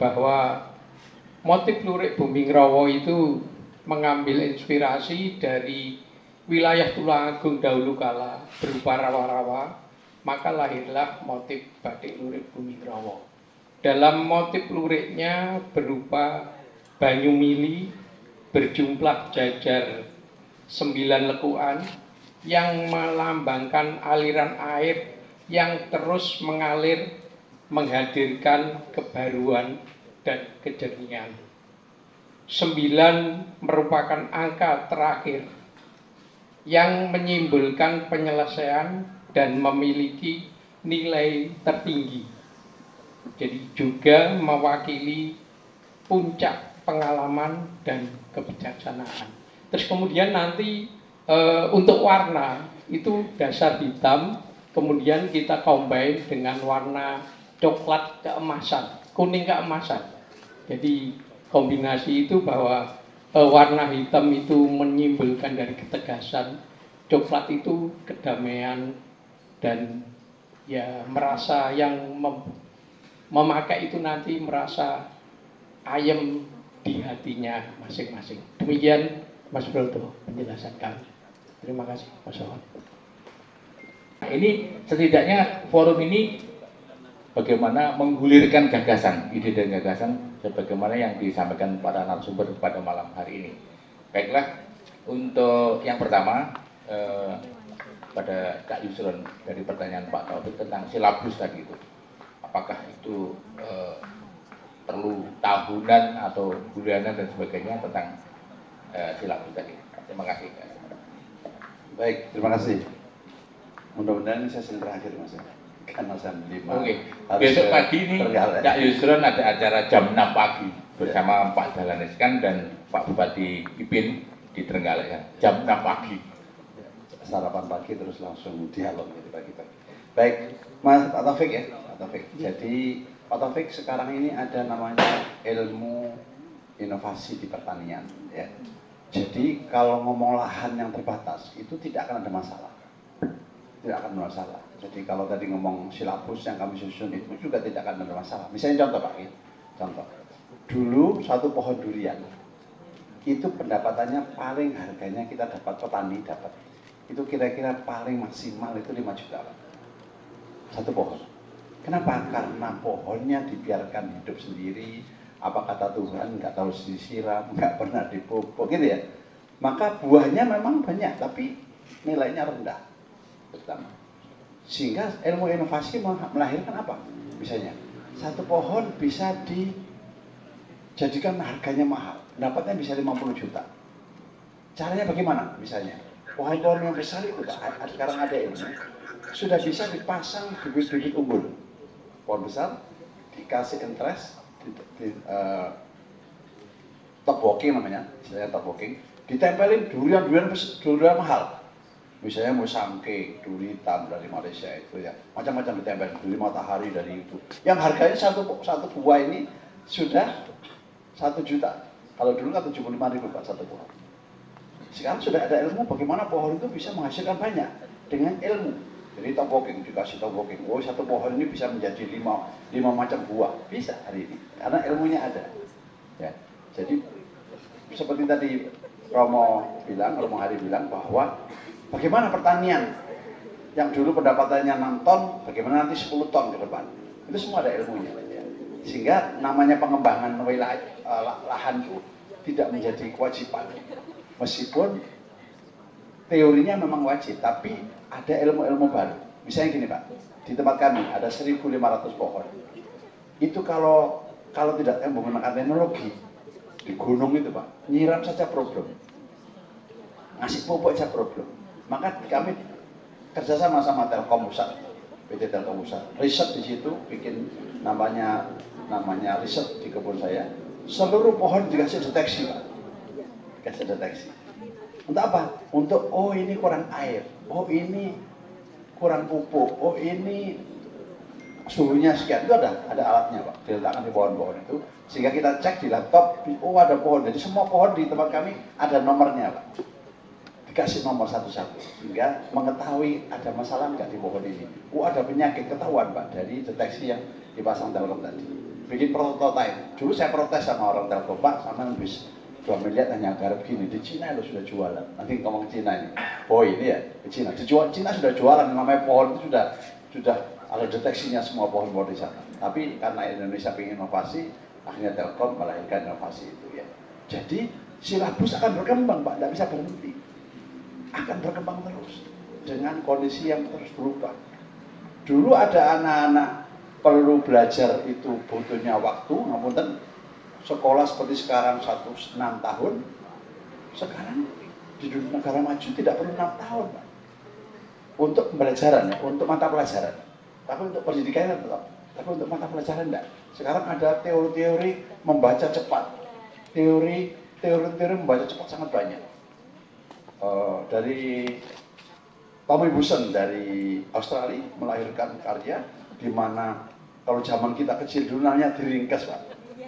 bahwa motif lurik Bumi Ngrawa itu mengambil inspirasi dari wilayah Tulungagung dahulu kala berupa rawa-rawa, maka lahirlah motif batik lurik Bumi Ngrawa. Dalam motif luriknya berupa banyu mili berjumlah jajar 9 lekuan yang melambangkan aliran air yang terus mengalir menghadirkan kebaruan dan kejernihan. 9 merupakan angka terakhir yang menyimbolkan penyelesaian dan memiliki nilai tertinggi. Jadi juga mewakili puncak pengalaman dan kebijaksanaan. Terus kemudian nanti untuk warna itu dasar hitam, kemudian kita combine dengan warna coklat keemasan, kuning keemasan. Jadi kombinasi itu bahwa warna hitam itu menyimbolkan dari ketegasan, coklat itu kedamaian, dan ya merasa yang memakai itu nanti merasa ayem di hatinya masing-masing. Demikian Mas Broto penjelasan kami. Terima kasih Mas Sohon. Nah, ini setidaknya forum ini bagaimana menggulirkan gagasan, ide dan gagasan sebagaimana yang disampaikan para narasumber pada malam hari ini. Baiklah, untuk yang pertama pada Kak Yusron dari pertanyaan Pak Taufik tentang silabus tadi itu, apakah itu perlu tahunan atau bulanan dan sebagainya tentang silabus tadi. Terima kasih. Baik, terima kasih. Mudah-mudahan ini sesi terakhir Mas. Karena jam 5. Oke. Besok pagi ini Kak Yusron ada acara jam 6 pagi bersama Pak Dahlan Iskan dan Pak Bupati Ipin di Trenggalek ya. Jam 6 pagi. Sarapan pagi terus langsung dialog gitu pagi-pagi. Baik, Mas Pak Taufik ya, Pak Taufik. Jadi Pak Taufik sekarang ini ada namanya ilmu inovasi di pertanian ya. Jadi kalau ngomong lahan yang terbatas itu tidak akan ada masalah. Tidak akan ada masalah. Jadi kalau tadi ngomong silabus yang kami susun itu juga tidak akan ada masalah. Misalnya contoh Pak, ya. Contoh. Dulu satu pohon durian itu pendapatannya paling harganya kita dapat, petani dapat. Itu kira-kira paling maksimal itu 5 juta Pak. Satu pohon. Kenapa? Karena pohonnya dibiarkan hidup sendiri. Apa kata Tuhan, nggak tahu disiram, nggak pernah dipupuk gitu ya. Maka buahnya memang banyak, tapi nilainya rendah. Pertama. Sehingga ilmu inovasi melahirkan apa? Misalnya, satu pohon bisa dijadikan harganya mahal, dapatnya bisa 50 juta. Caranya bagaimana? Misalnya, pohon-pohon yang besar itu Pak, sekarang ada ilmu, sudah bisa dipasang bibit-bibit unggul. Pohon besar dikasih interest, top walking namanya, istilahnya top walking, ditempelin durian mahal. Misalnya musangke, duri hitam dari Malaysia itu ya, macam-macam ditempel, duri matahari dari itu. Yang harganya satu buah ini sudah 1 juta. Kalau dulu kan 75.000 Pak satu pohon. Sekarang sudah ada ilmu bagaimana pohon itu bisa menghasilkan banyak dengan ilmu. Jadi topoking, dikasih topoking. Oh, satu pohon ini bisa menjadi 5 macam buah. Bisa hari ini, karena ilmunya ada. Ya, jadi seperti tadi Romo Hari bilang bahwa bagaimana pertanian yang dulu pendapatannya 6 ton, bagaimana nanti 10 ton ke depan. Itu semua ada ilmunya. Ya. Sehingga namanya pengembangan wilayah lahan itu tidak menjadi kewajiban. Meskipun teorinya memang wajib, tapi ada ilmu-ilmu baru. Misalnya gini Pak, di tempat kami ada 1.500 pohon. Itu kalau tidak menggunakan teknologi, di gunung itu Pak, nyiram saja problem. Ngasih pupuk saja problem. Maka kami kerjasama sama Telkom Pusat, PT Telkom Pusat. Riset di situ, bikin namanya riset di kebun saya. Seluruh pohon dikasih deteksi Pak. Dikasih deteksi. Untuk apa? Untuk, oh ini kurang air, oh ini kurang pupuk, oh ini suhunya sekian. Itu ada alatnya Pak, diletakkan di pohon-pohon itu. Sehingga kita cek di laptop, oh ada pohon. Jadi semua pohon di tempat kami ada nomornya Pak. Dikasih nomor satu-satu. Sehingga mengetahui ada masalah nggak di pohon ini. Oh ada penyakit, ketahuan Pak, dari deteksi yang dipasang Telkom tadi. Bikin prototype. Dulu saya protes sama orang Telkom, Pak, sama bis 2 miliar hanya garap gini, di Cina lo sudah jualan. Nanti ngomong Cina ini, oh ini ya, di Cina. Cina sudah jualan, namanya pohon itu sudah ada deteksinya semua pohon-pohon di sana. Tapi karena Indonesia ingin inovasi, akhirnya Telkom melahirkan inovasi itu ya. Jadi silabus akan berkembang Pak, tidak bisa berhenti. Akan berkembang terus dengan kondisi yang terus berubah. Dulu ada anak-anak perlu belajar itu butuhnya waktu, ngapunten, sekolah seperti sekarang 6 tahun, sekarang di negara maju tidak perlu 6 tahun Pak. Untuk pembelajaran ya, untuk mata pelajaran. Tapi untuk pendidikannya tetap, tapi untuk mata pelajaran enggak. Sekarang ada teori-teori membaca cepat, teori membaca cepat sangat banyak. Dari Tommy Busen dari Australia melahirkan karya di mana kalau zaman kita kecil dulu namanya diringkes Pak.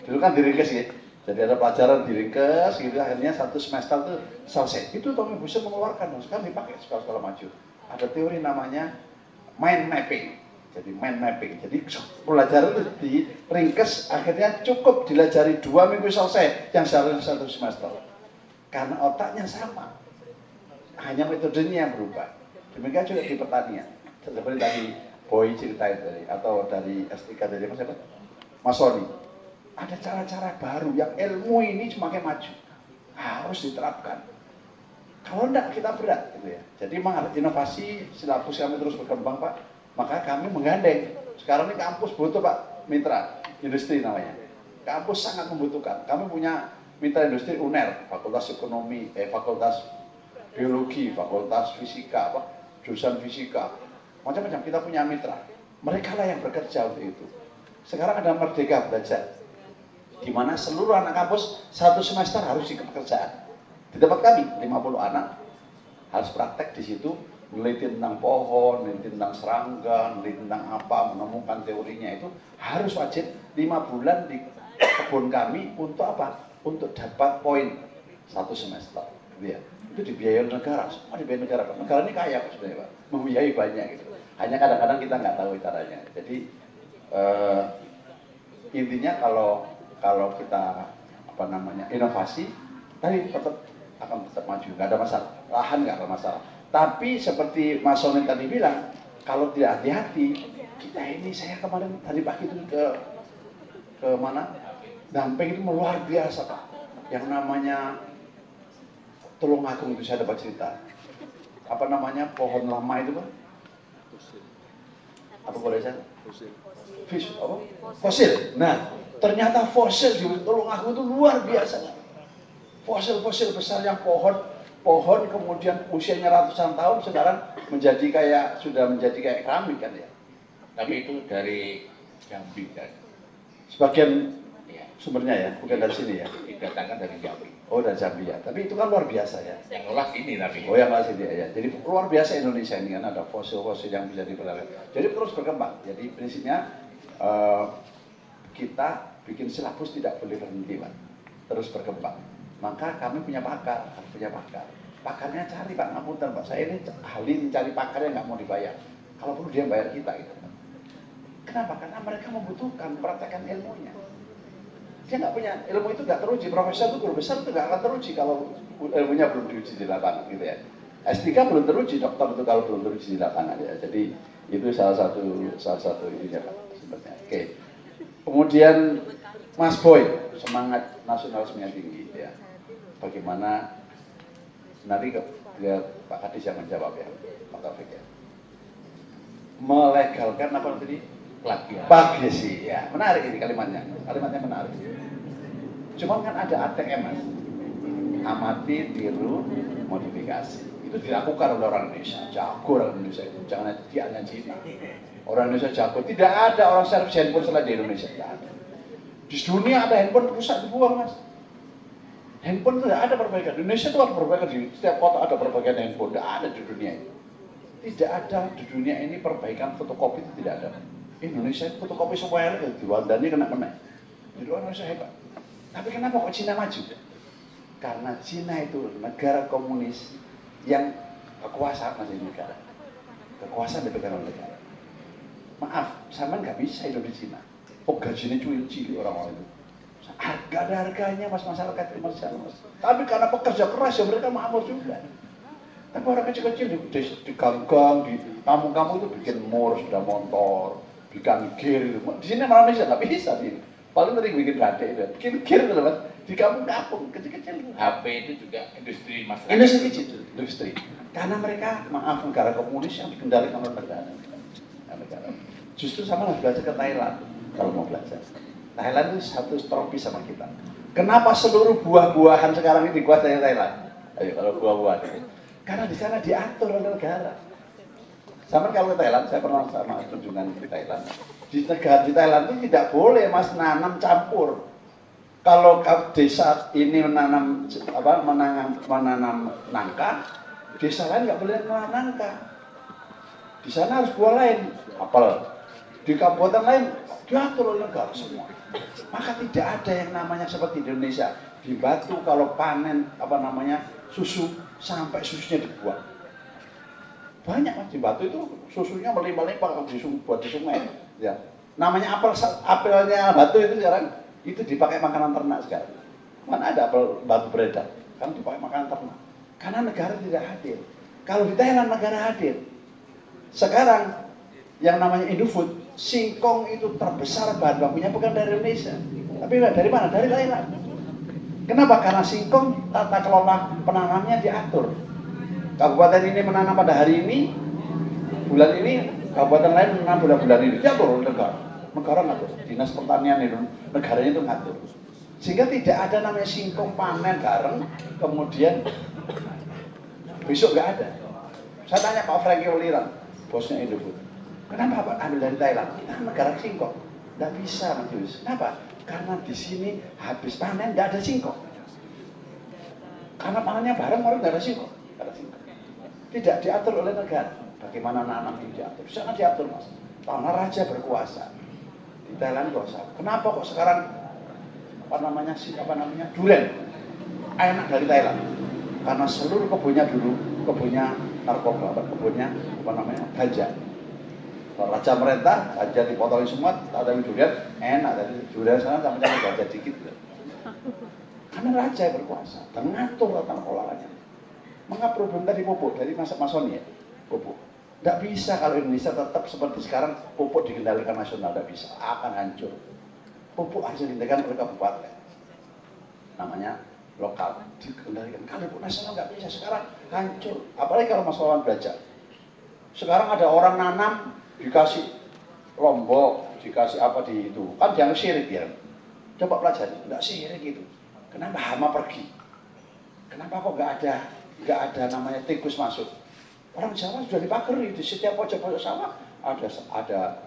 Dulu kan diringkes ya. Jadi ada pelajaran diringkes gitu, akhirnya 1 semester itu selesai. Itu Tommy Busen mengeluarkan, sekarang dipakai sekolah-sekolah maju. Ada teori namanya mind mapping. Jadi mind mapping. Jadi pelajaran itu diringkes, akhirnya cukup dilajari 2 minggu selesai yang seharusnya 1 semester. Karena otaknya sama. Hanya metodenya yang berubah. Demikian juga di pertanian. Seperti tadi Boy ceritain tadi, atau dari S3 dari Mas Sony. Ada cara-cara baru yang ilmu ini semakin maju. Harus diterapkan. Kalau enggak kita berat gitu ya. Jadi memang ada inovasi, silabus kami terus berkembang Pak. Maka kami menggandeng. Sekarang ini kampus butuh Pak, mitra industri namanya. Kampus sangat membutuhkan. Kami punya mitra industri UNER, Fakultas Ekonomi, Fakultas Biologi, Fakultas Fisika, jurusan Fisika, macam-macam kita punya mitra. Mereka lah yang bekerja untuk itu. Sekarang ada Merdeka Belajar, di mana seluruh anak kampus 1 semester harus di pekerjaan. Di tempat kami 50 anak harus praktek di situ, meneliti tentang pohon, meneliti tentang serangga, meneliti tentang apa, menemukan teorinya itu harus wajib 5 bulan di kebun kami untuk apa? Untuk dapat poin 1 semester. Gitu ya. Itu dibiayai negara, semua dibiayai negara. Negara ini kaya sebenarnya Pak, membiayai banyak gitu. Hanya kadang-kadang kita nggak tahu caranya. Jadi intinya kalau kita inovasi, tadi akan tetap maju, nggak ada masalah. Lahan nggak ada masalah. Tapi seperti Mas Sony tadi bilang, kalau tidak hati-hati, kita ini saya kemarin tadi pagi itu ke mana? Damping itu luar biasa Pak. Yang namanya Tulungagung itu saya dapat cerita. Apa namanya pohon lama itu Pak? Apa boleh saya? Fosil. Nah, ternyata fosil di Tulungagung itu luar biasa. Fosil-fosil besar yang pohon kemudian usianya ratusan tahun sekarang sudah menjadi kayak keramik kan ya. Tapi itu dari Jambi kan. Sebagian sumbernya ya, bukan dari sini ya. Didatangkan dari Jambi. Oh, dari Jambi ya. Tapi itu kan luar biasa ya. Yang ngolah sini tapi. Oh, yang ngolah sini ya. Jadi luar biasa Indonesia ini kan ada fosil-fosil yang bisa dipelajari. Jadi terus berkembang. Jadi prinsipnya kita bikin silabus tidak boleh berhenti Pak. terus berkembang. Maka kami punya pakar, Pakarnya cari, Pak, ngapunten Pak, saya ini ahli mencari pakar yang nggak mau dibayar. Kalau perlu dia bayar kita gitu. Kenapa? Karena mereka membutuhkan praktekkan ilmunya. Dia nggak punya ilmu itu nggak teruji. Profesor itu guru besar itu nggak akan teruji kalau ilmunya belum diuji di lapangan gitu ya. S3 belum teruji, dokter itu kalau belum teruji di lapangan ya. Jadi itu salah satu ininya Pak sebenarnya. Oke. Kemudian Mas Boy, semangat nasionalismenya tinggi ya. Bagaimana nanti Pak Kadis yang menjawab ya, Pak Taufik ya. Melegalkan apa tadi? Plagiasi ya, menarik ini kalimatnya menarik. Cuman kan ada ATM Mas, amati, tiru, modifikasi. Itu dilakukan oleh orang Indonesia, jago orang Indonesia itu, jangan dianya Cina. Orang Indonesia jago, tidak ada orang servis handphone selain di Indonesia, tidak ada. Di dunia ada handphone rusak dibuang Mas. Handphone itu tidak ada perbaikan. Di Indonesia itu ada perbaikan, di setiap kota ada perbaikan handphone, tidak ada di dunia ini. Tidak ada di dunia ini perbaikan fotokopi itu tidak ada. Indonesia itu fotokopi semua yang diwandani kena. Jadi orang Indonesia hebat. Tapi kenapa kok Cina maju? Karena Cina itu negara komunis yang kekuasaan masih negara. Kekuasaan dipegang oleh negara. Maaf, sama nggak bisa hidup di Cina. Oh gajinya cuil-cuil orang-orang itu. Gak ada harganya mas, masyarakat itu mas. Tapi karena pekerja keras ya mereka makmur juga. Tapi orang kecil-kecil di gang-gang, di kampung-kampung itu bikin mur, sudah motor, bikin gear. Di sini malah bisa, nggak bisa sih. Paling tadi bikin batik itu, bikin gear itu mas. Di kampung-kampung kecil-kecil. HP itu juga industri masyarakat. Industri. Karena mereka maaf negara komunis yang dikendalikan oleh negara. Justru sama harus belajar ke Thailand kalau mau belajar. Thailand itu satu tropis sama kita. Kenapa seluruh buah-buahan sekarang ini dikuasai Thailand? Ayo kalau buah-buahan. Karena di sana diatur oleh negara. Sama kalau ke Thailand, saya pernah sama kunjungan ke Thailand. Di Thailand itu tidak boleh mas nanam campur. Kalau desa ini menanam nangka, desa lain nggak boleh menanam nangka. Di sana harus buah lain, apel. Di kabupaten lain diatur oleh negara semua. Maka tidak ada yang namanya seperti Indonesia. Di Batu kalau panen susu sampai susunya dibuang. Banyak mas di Batu itu susunya melimpah-limpah buat di sungai. Ya. Namanya apelnya Batu itu sekarang itu dipakai makanan ternak sekarang. Mana ada apel Batu beredar? Kan dipakai makanan ternak. Karena negara tidak hadir. Kalau di Thailand negara hadir. Sekarang yang namanya Indofood, singkong itu terbesar bahan bakunya bukan dari Indonesia. Tapi dari mana? Dari Thailand. Kenapa? Karena singkong tata kelola penanamnya diatur. Kabupaten ini menanam pada hari ini, bulan ini, kabupaten lain menanam bulan-bulan ini. Diatur oleh negara. Negara ngatur. Dinas Pertanian itu, negaranya itu ngatur. Sehingga tidak ada namanya singkong panen bareng, kemudian besok nggak ada. Saya tanya Pak Franky Weliran, bosnya Indofood. Kenapa Pak ambil dari Thailand? Kita kan negara singkong. Nggak bisa Mas Yus. Kenapa? Karena di sini habis panen nggak ada singkong. Karena panennya bareng orang nggak ada singkong. Tidak diatur oleh negara. Bagaimana nanam ini diatur? Sangat diatur mas. Karena raja berkuasa. Di Thailand kuasa. Kenapa kok sekarang durian enak dari Thailand? Karena seluruh kebunnya dulu kebunnya narkoba, kebunnya ganja. Raja merintah, ganja dipotongin semua, ada durian enak dari durian sana sampai ganja dikit. Karena raja berkuasa dan ngatur tata kelolanya. Mengapa problem tadi pupuk dari masa Masoni ya? Pupuk. Tidak bisa kalau Indonesia tetap seperti sekarang pupuk dikendalikan nasional, tidak bisa, akan hancur. Pupuk harus dikendalikan oleh kabupaten. Namanya lokal dikendalikan. Kalau pupuk nasional nggak bisa sekarang hancur. Apalagi kalau Mas Wawan belajar. Sekarang ada orang nanam dikasih lombok, dikasih apa di itu, kan jangan sirik ya. Coba pelajari, nggak sirik gitu. Kenapa hama pergi? Kenapa kok nggak ada namanya tikus masuk? Orang Jawa sudah dipakeri di setiap pojok-pojok sawah ada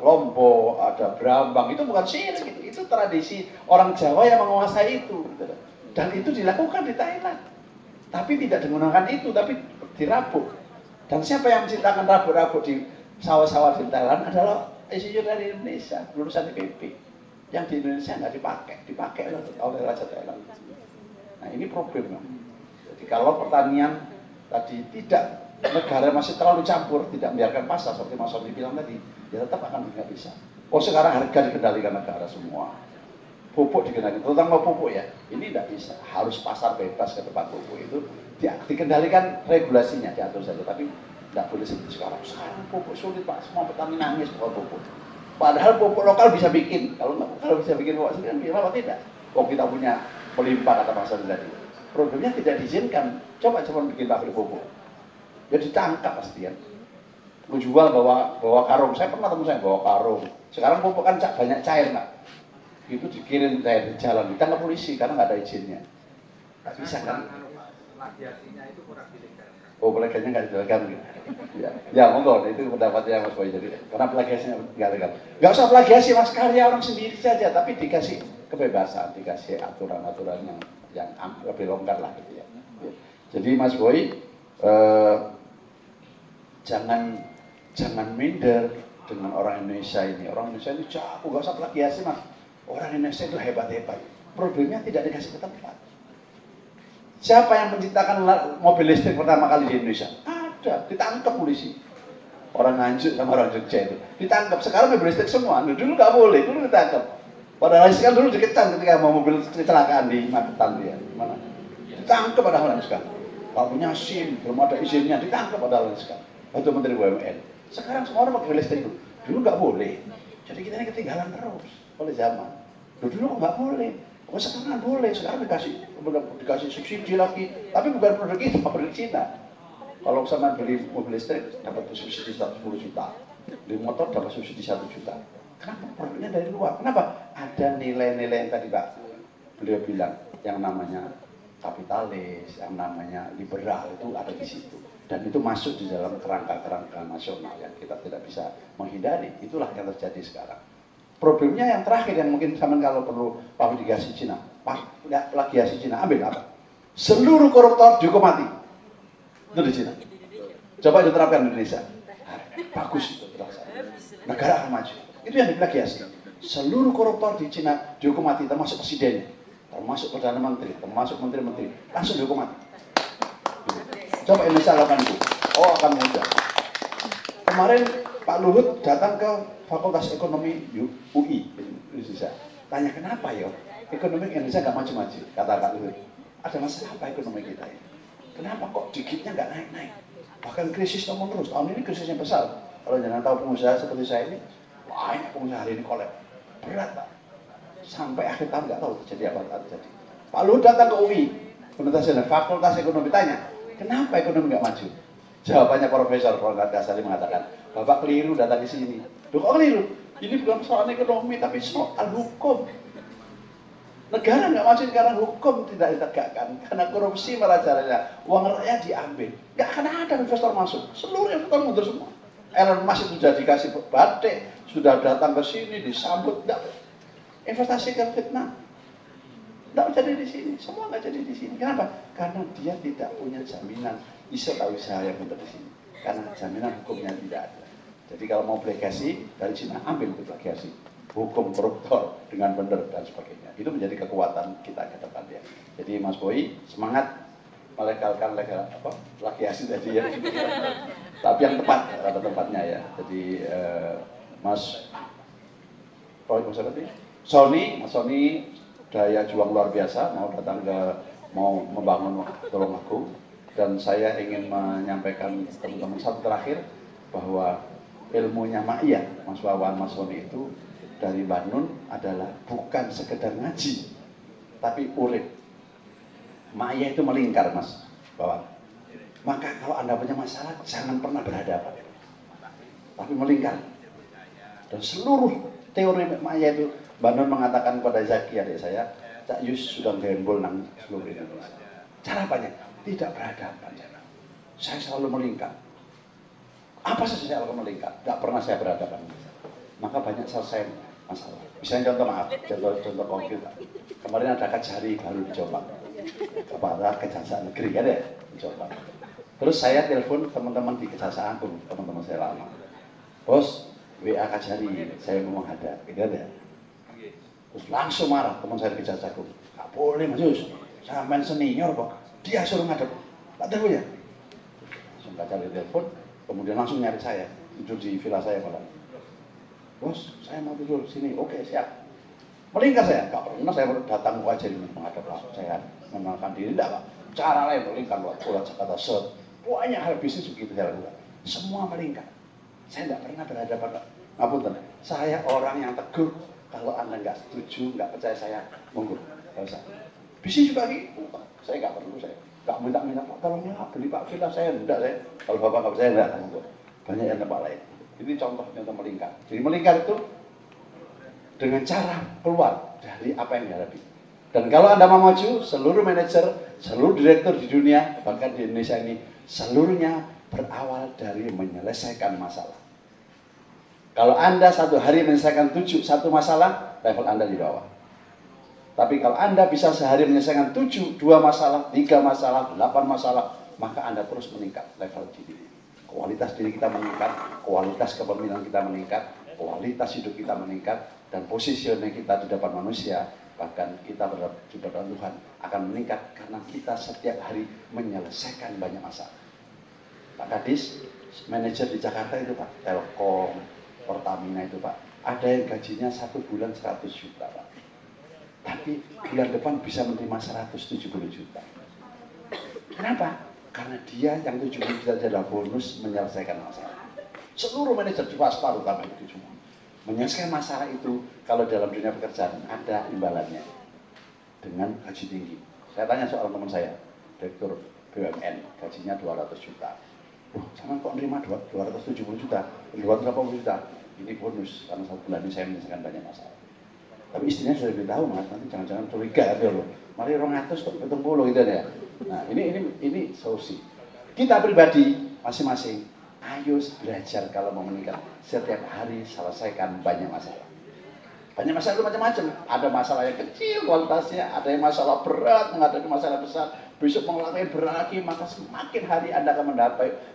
lombok, ada brambang. Itu bukan sirik, itu tradisi orang Jawa yang menguasai itu. Dan itu dilakukan di Thailand. Tapi tidak menggunakan itu, tapi dirabuk. Dan siapa yang menciptakan rabuk-rabuk di sawah-sawah di Thailand adalah insinyur dari Indonesia, lulusan IPB. yang di Indonesia nggak dipakai oleh Raja Thailand. Nah ini problemnya. Jadi kalau pertanian tadi tidak, negara masih terlalu campur, tidak membiarkan pasar seperti Mas Sony bilang tadi, ya tetap akan nggak bisa. Oh sekarang harga dikendalikan negara semua, pupuk dikendalikan, terutama pupuk ya, ini tidak bisa, harus pasar bebas ke depan pupuk itu dikendalikan regulasinya diatur saja, tapi tidak boleh seperti sekarang. Sekarang pupuk sulit Pak, semua petani nangis soal pupuk. Padahal pupuk lokal bisa bikin, kalau bisa bikin pupuk sendiri, kenapa tidak? Oh kita punya melimpah kata Mas Sony tadi. Problemnya tidak diizinkan. Coba bikin pabrik pupuk, ya ditangkap pasti ya. Menjual bawa karung, saya pernah teman saya bawa karung. Sekarang pupuk kan banyak cair Pak, itu dikirim cair di jalan, ditangkap polisi karena nggak ada izinnya. Nggak bisa kan? Plagiasinya itu kurang dilegalkan. Oh plagiasinya nggak dilegalkan gitu. Ya monggo, itu pendapatnya Mas Boy. Jadi karena plagiasinya nggak legal. Nggak usah plagiasi Mas, karya orang sendiri saja, tapi dikasih kebebasan, dikasih aturan-aturan yang lebih longgar lah gitu ya. Jadi Mas Boy jangan minder dengan orang Indonesia ini. Orang Indonesia ini jago, nggak usah plagiasi Mas. Orang Indonesia itu hebat-hebat. Problemnya tidak dikasih ke tempat. Siapa yang menciptakan mobil listrik pertama kali di Indonesia? Ada, ditangkap polisi. Orang Nganjuk sama orang Jogja itu ditangkap. Sekarang mobil listrik semua. Dulu nggak boleh, dulu ditangkap. Padahal sekarang dulu dikecam ketika mau mobil kecelakaan di Magetan dia. Mana? Ditangkap padahal sekarang. Kalau punya SIM, belum ada izinnya, ditangkap padahal sekarang. Itu Menteri BUMN. Sekarang semua orang pakai mobil listrik dulu. Dulu nggak boleh. Jadi kita ini ketinggalan terus oleh zaman. Dulu nggak boleh. Oh sekarang boleh, sekarang dikasih subsidi lagi, tapi bukan produk itu, produk Cina. Kalau sama beli mobil listrik dapat subsidi 10 juta, beli motor dapat subsidi 1 juta. Kenapa? Produknya dari luar. Kenapa? Ada nilai-nilai yang tadi Pak beliau bilang, yang namanya kapitalis, yang namanya liberal itu ada di situ. Dan itu masuk di dalam kerangka-kerangka nasional yang kita tidak bisa menghindari. Itulah yang terjadi sekarang. Problemnya yang terakhir yang mungkin sama kalau perlu plagiasi Cina, plagiasi Cina, ambil apa? Seluruh koruptor dihukum mati. Itu di Cina. Coba diterapkan di Indonesia. Bagus itu terlaksana. Negara akan maju. Itu yang diplagiasi. Seluruh koruptor di Cina dihukum mati, termasuk presidennya, termasuk perdana menteri, termasuk menteri-menteri, langsung dihukum mati. Coba Indonesia lakukan itu. Oh akan mudah. Kemarin Pak Luhut datang ke Fakultas Ekonomi UI Indonesia. Tanya kenapa ya ekonomi Indonesia nggak maju-maju? Kata Pak Luhut, ada masalah apa ekonomi kita ini? Kenapa kok digitnya nggak naik-naik? Bahkan krisisnya menerus. Tahun ini krisis yang besar. Kalau jangan tahu pengusaha seperti saya ini, banyak pengusaha hari ini kolab. Berat Pak. Sampai akhir tahun nggak tahu terjadi apa terjadi. Pak Luhut datang ke UI, Fakultas Ekonomi, tanya, kenapa ekonomi nggak maju? Jawabannya Profesor Rongkat Ghazali mengatakan, Bapak keliru datang di sini. Loh kok keliru? Ini bukan soal ekonomi, tapi soal hukum. Negara nggak maju karena hukum tidak ditegakkan, karena korupsi merajalela, uang rakyat diambil. Nggak akan ada investor masuk. Seluruh investor mundur semua. Elon Musk itu sudah dikasih batik, sudah datang ke sini disambut. Nggak. Investasi ke Vietnam. Nggak jadi di sini, semua nggak jadi di sini. Kenapa? Karena dia tidak punya jaminan usaha yang untuk di sini. Karena jaminan hukumnya tidak ada. Jadi kalau mau plagiasi dari Cina, ambil itu plagiasi. Hukum koruptor dengan benar dan sebagainya. Itu menjadi kekuatan kita ke depan ya. Jadi Mas Boy semangat melegalkan plagiasi tadi ya. Tapi yang tepat, ada tempatnya ya. Jadi Mas Sony daya juang luar biasa, mau datang mau membangun Tulungagung, dan saya ingin menyampaikan teman-teman satu terakhir bahwa ilmunya Ma'iyah, Mas Wawan, Mas Sony itu dari Banun adalah bukan sekedar ngaji, tapi urip. Ma'iyah itu melingkar Mas Wawan. Maka kalau Anda punya masalah, jangan pernah berhadapan, tapi melingkar. Dan seluruh teori Ma'iyah itu, Banun mengatakan kepada Zaki adik saya, Cak Yus sudah gembol nang seluruh Indonesia. Cara apanya? Tidak berhadapan. Saya selalu melingkar. Apa saja saya lakukan melingkar? Tidak pernah saya berhadapan. Maka banyak selesai masalah. Misalnya contoh konkret. Kemarin ada Kajari baru di Jombang. Kepada Kejaksaan Negeri kan ya di Jombang. Terus saya telepon teman-teman di Kejaksaan Agung, teman-teman saya lama. Bos, WA Kajari, saya mau menghadap, gitu ya. Terus langsung marah teman saya di Kejaksaan. Gak boleh Mas Yus, sampean senior kok. Dia suruh ngadep. Tak tahu ya. Langsung gak cari telepon, kemudian langsung nyari saya. Tidur di villa saya malah. Bos, saya mau tidur sini. Oke, siap. Melingkar saya, gak pernah saya datang wajah ini menghadap saya mengenalkan diri, enggak Pak. Cara lain melingkar luar pulau Jakarta set. Banyak hal bisnis begitu saya lakukan. Semua melingkar. Saya tidak pernah berhadapan. Ngapunten, saya orang yang teguh. Kalau Anda nggak setuju, nggak percaya saya, monggo. Kalau saya bisnis juga gitu, saya nggak perlu, saya nggak minta Pak, tolonglah beli Pak villa saya, enggak saya. Kalau Bapak nggak percaya, enggak, monggo. Banyak yang tempat lain. Ini contohnya untuk melingkar. Jadi melingkar itu dengan cara keluar dari apa yang dihadapi. Dan kalau Anda mau maju, seluruh manajer, seluruh direktur di dunia, bahkan di Indonesia ini, seluruhnya berawal dari menyelesaikan masalah. Kalau Anda satu hari menyelesaikan satu masalah, level Anda di bawah. Tapi kalau Anda bisa sehari menyelesaikan 2 masalah, 3 masalah, 8 masalah, maka Anda terus meningkat level diri. Kualitas diri kita meningkat, kualitas kepemimpinan kita meningkat, kualitas hidup kita meningkat, dan posisionnya kita di depan manusia, bahkan kita di depan Tuhan akan meningkat karena kita setiap hari menyelesaikan banyak masalah. Pak Kadis, manajer di Jakarta itu Pak, Telkom, Pertamina itu Pak, ada yang gajinya 1 bulan 100 juta Pak. Tapi bulan depan bisa menerima 170 juta. Kenapa? Karena dia yang 70 juta adalah bonus menyelesaikan masalah. Seluruh manajer di swasta utama itu semua. Menyelesaikan masalah itu kalau dalam dunia pekerjaan ada imbalannya dengan gaji tinggi. Saya tanya soal teman saya, direktur BUMN, gajinya 200 juta. Wah, sama kok nerima 270 juta, 280 juta. Ini bonus, karena 1 bulan ini saya menyelesaikan banyak masalah. Tapi istrinya sudah beritahu Mas, nanti jangan-jangan curiga ya loh. Mari 200 kok 70 gitu ya. Nah, ini solusi. Kita pribadi masing-masing, ayo belajar kalau mau meningkat. Setiap hari selesaikan banyak masalah. Banyak masalah itu macam-macam. Ada masalah yang kecil kualitasnya, ada yang masalah berat, menghadapi masalah besar. Besok mengalami berat lagi, maka semakin hari Anda akan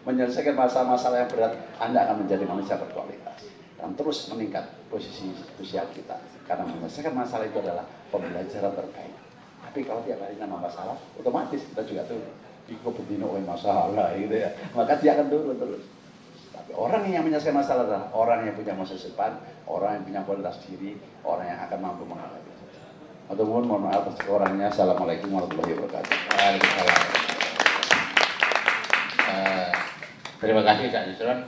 menyelesaikan masalah-masalah yang berat, Anda akan menjadi manusia berkualitas. Dan terus meningkat posisi sosial kita. Karena menyelesaikan masalah itu adalah pembelajaran terbaik. Tapi kalau tiap hari nama masalah, otomatis kita juga turun. Iko bedino masalah gitu ya. Maka dia akan turun terus. Tapi orang yang menyelesaikan masalah adalah orang yang punya masa depan, orang yang punya kualitas diri, orang yang akan mampu menghadapi. Mohon maaf atas kekurangnya. Assalamualaikum warahmatullahi wabarakatuh. Waalaikumsalam. Terima kasih Cak Yusron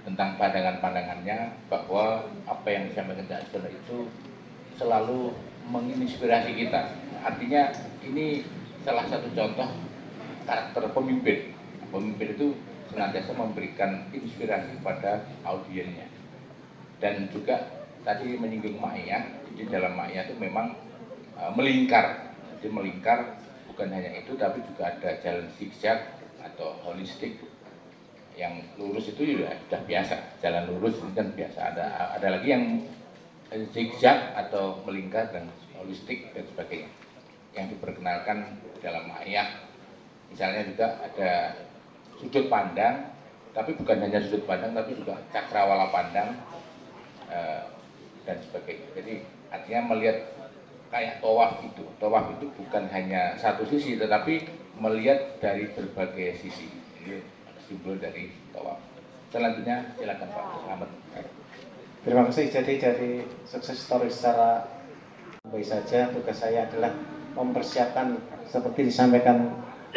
tentang pandangan-pandangannya, bahwa apa yang disampaikan Cak Yusron itu selalu menginspirasi kita. Artinya ini salah satu contoh karakter pemimpin. Pemimpin itu senantiasa memberikan inspirasi pada audiensnya. Dan juga tadi menyinggung Ma'iyah, di dalam Ma'iyah itu memang melingkar. Jadi melingkar bukan hanya itu, tapi juga ada jalan zigzag atau holistik. Yang lurus itu juga sudah biasa, jalan lurus itu kan biasa. Ada lagi yang zigzag atau melingkar dan holistik dan sebagainya yang diperkenalkan dalam Ma'iyah. Misalnya juga ada sudut pandang, tapi bukan hanya sudut pandang, tapi juga cakrawala pandang dan sebagainya. Jadi artinya melihat kayak tawaf itu bukan hanya satu sisi, tetapi melihat dari berbagai sisi. Ini simbol dari tawaf. Selanjutnya silakan Pak Selamat. Terima kasih. Jadi sukses story secara baik saja. Tugas saya adalah mempersiapkan seperti disampaikan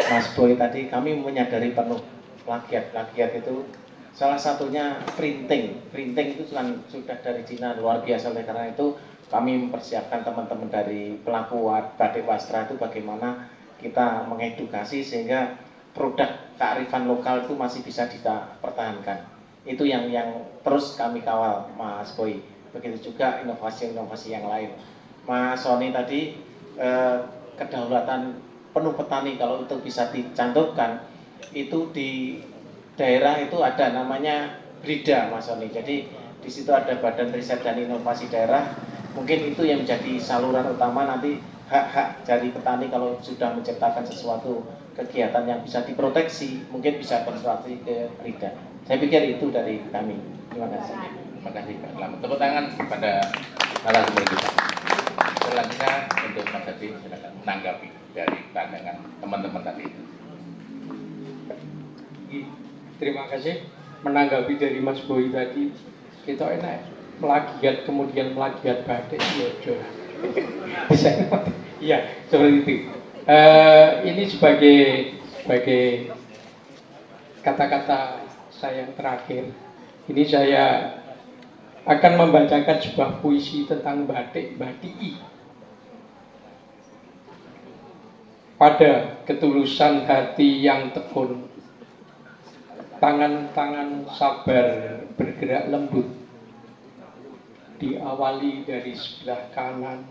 Mas Boy tadi. Kami menyadari penuh plagiat itu salah satunya printing itu sudah dari Cina luar biasa. Oleh karena itu kami mempersiapkan teman-teman dari pelaku batik wastra itu bagaimana kita mengedukasi sehingga produk kearifan lokal itu masih bisa kita pertahankan. Itu yang terus kami kawal Mas Boy. Begitu juga inovasi-inovasi yang lain. Mas Sony tadi kedaulatan penuh petani kalau itu bisa dicantumkan, itu di daerah itu ada namanya BRIDA Mas Sony. Jadi di situ ada Badan Riset dan Inovasi Daerah. Mungkin itu yang menjadi saluran utama nanti hak-hak dari petani kalau sudah menciptakan sesuatu kegiatan yang bisa diproteksi, mungkin bisa konsultasi ke BRIDA. Saya pikir itu dari kami. Terima kasih. Terima kasih Pak Selamat. Tepuk tangan kepada narasumber kita. Selanjutnya untuk Mas Hadi, silakan menanggapi dari pandangan teman-teman tadi itu. Terima kasih. Menanggapi dari Mas Boy tadi, kita enak plagiat kemudian plagiat batik, bisa iya seperti itu. Ini sebagai kata-kata saya yang terakhir. Ini saya akan membacakan sebuah puisi tentang batik. Pada ketulusan hati yang tekun, tangan-tangan sabar bergerak lembut, diawali dari sebelah kanan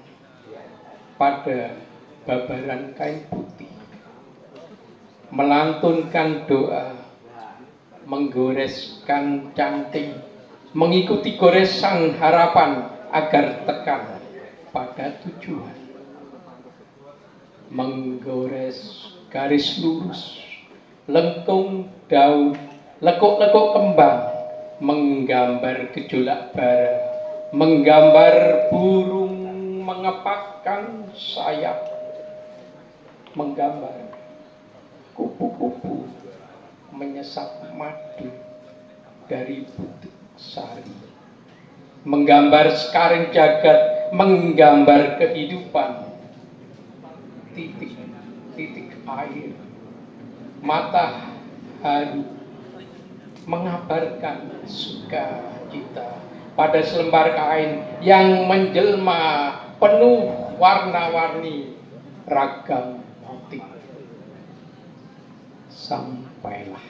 pada babaran kain putih, melantunkan doa, menggoreskan canting, mengikuti goresan harapan agar tekan pada tujuan, menggores garis lurus, lengkung daun, lekuk-lekuk kembang, menggambar gejolak bara, menggambar burung mengepakkan sayap, menggambar kupu-kupu menyesap madu dari butik sari, menggambar sekaring jagat, menggambar kehidupan, titik-titik air, matahari mengabarkan sukacita pada selembar kain yang menjelma penuh warna-warni ragam motif. Sampailah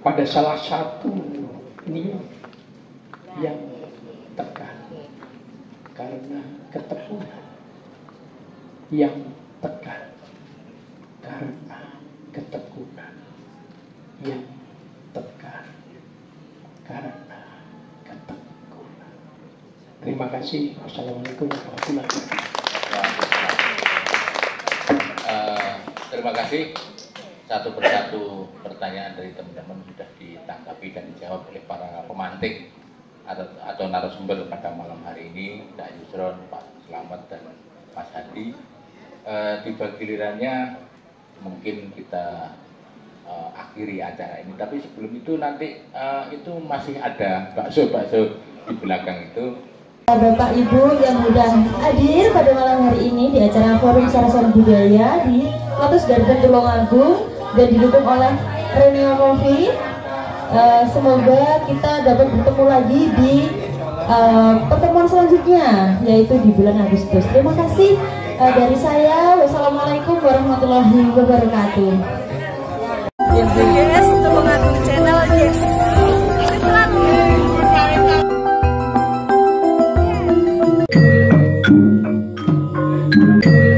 pada salah satu niat yang tekan karena ketekunan, yang tekan karena ketekunan, yang tekan karena ketekunan. Terima kasih. Wassalamualaikum warahmatullahi wabarakatuh. Terima kasih. Satu persatu pertanyaan dari teman-teman sudah ditanggapi dan dijawab oleh para pemantik atau narasumber pada malam hari ini, Pak Yusron, Pak Slamet, dan Mas Hadi. Tiba gilirannya mungkin kita akhiri acara ini, tapi sebelum itu nanti itu masih ada bakso-bakso di belakang itu. Bapak Ibu yang sudah hadir pada malam hari ini di acara Forum Saraswati Budaya di Lotus Garden Tulungagung dan didukung oleh Renio Coffee. Semoga kita dapat bertemu lagi di pertemuan selanjutnya, yaitu di bulan Agustus. Terima kasih dari saya. Wassalamualaikum warahmatullahi wabarakatuh. Yes, Tulungagung Channel, yes.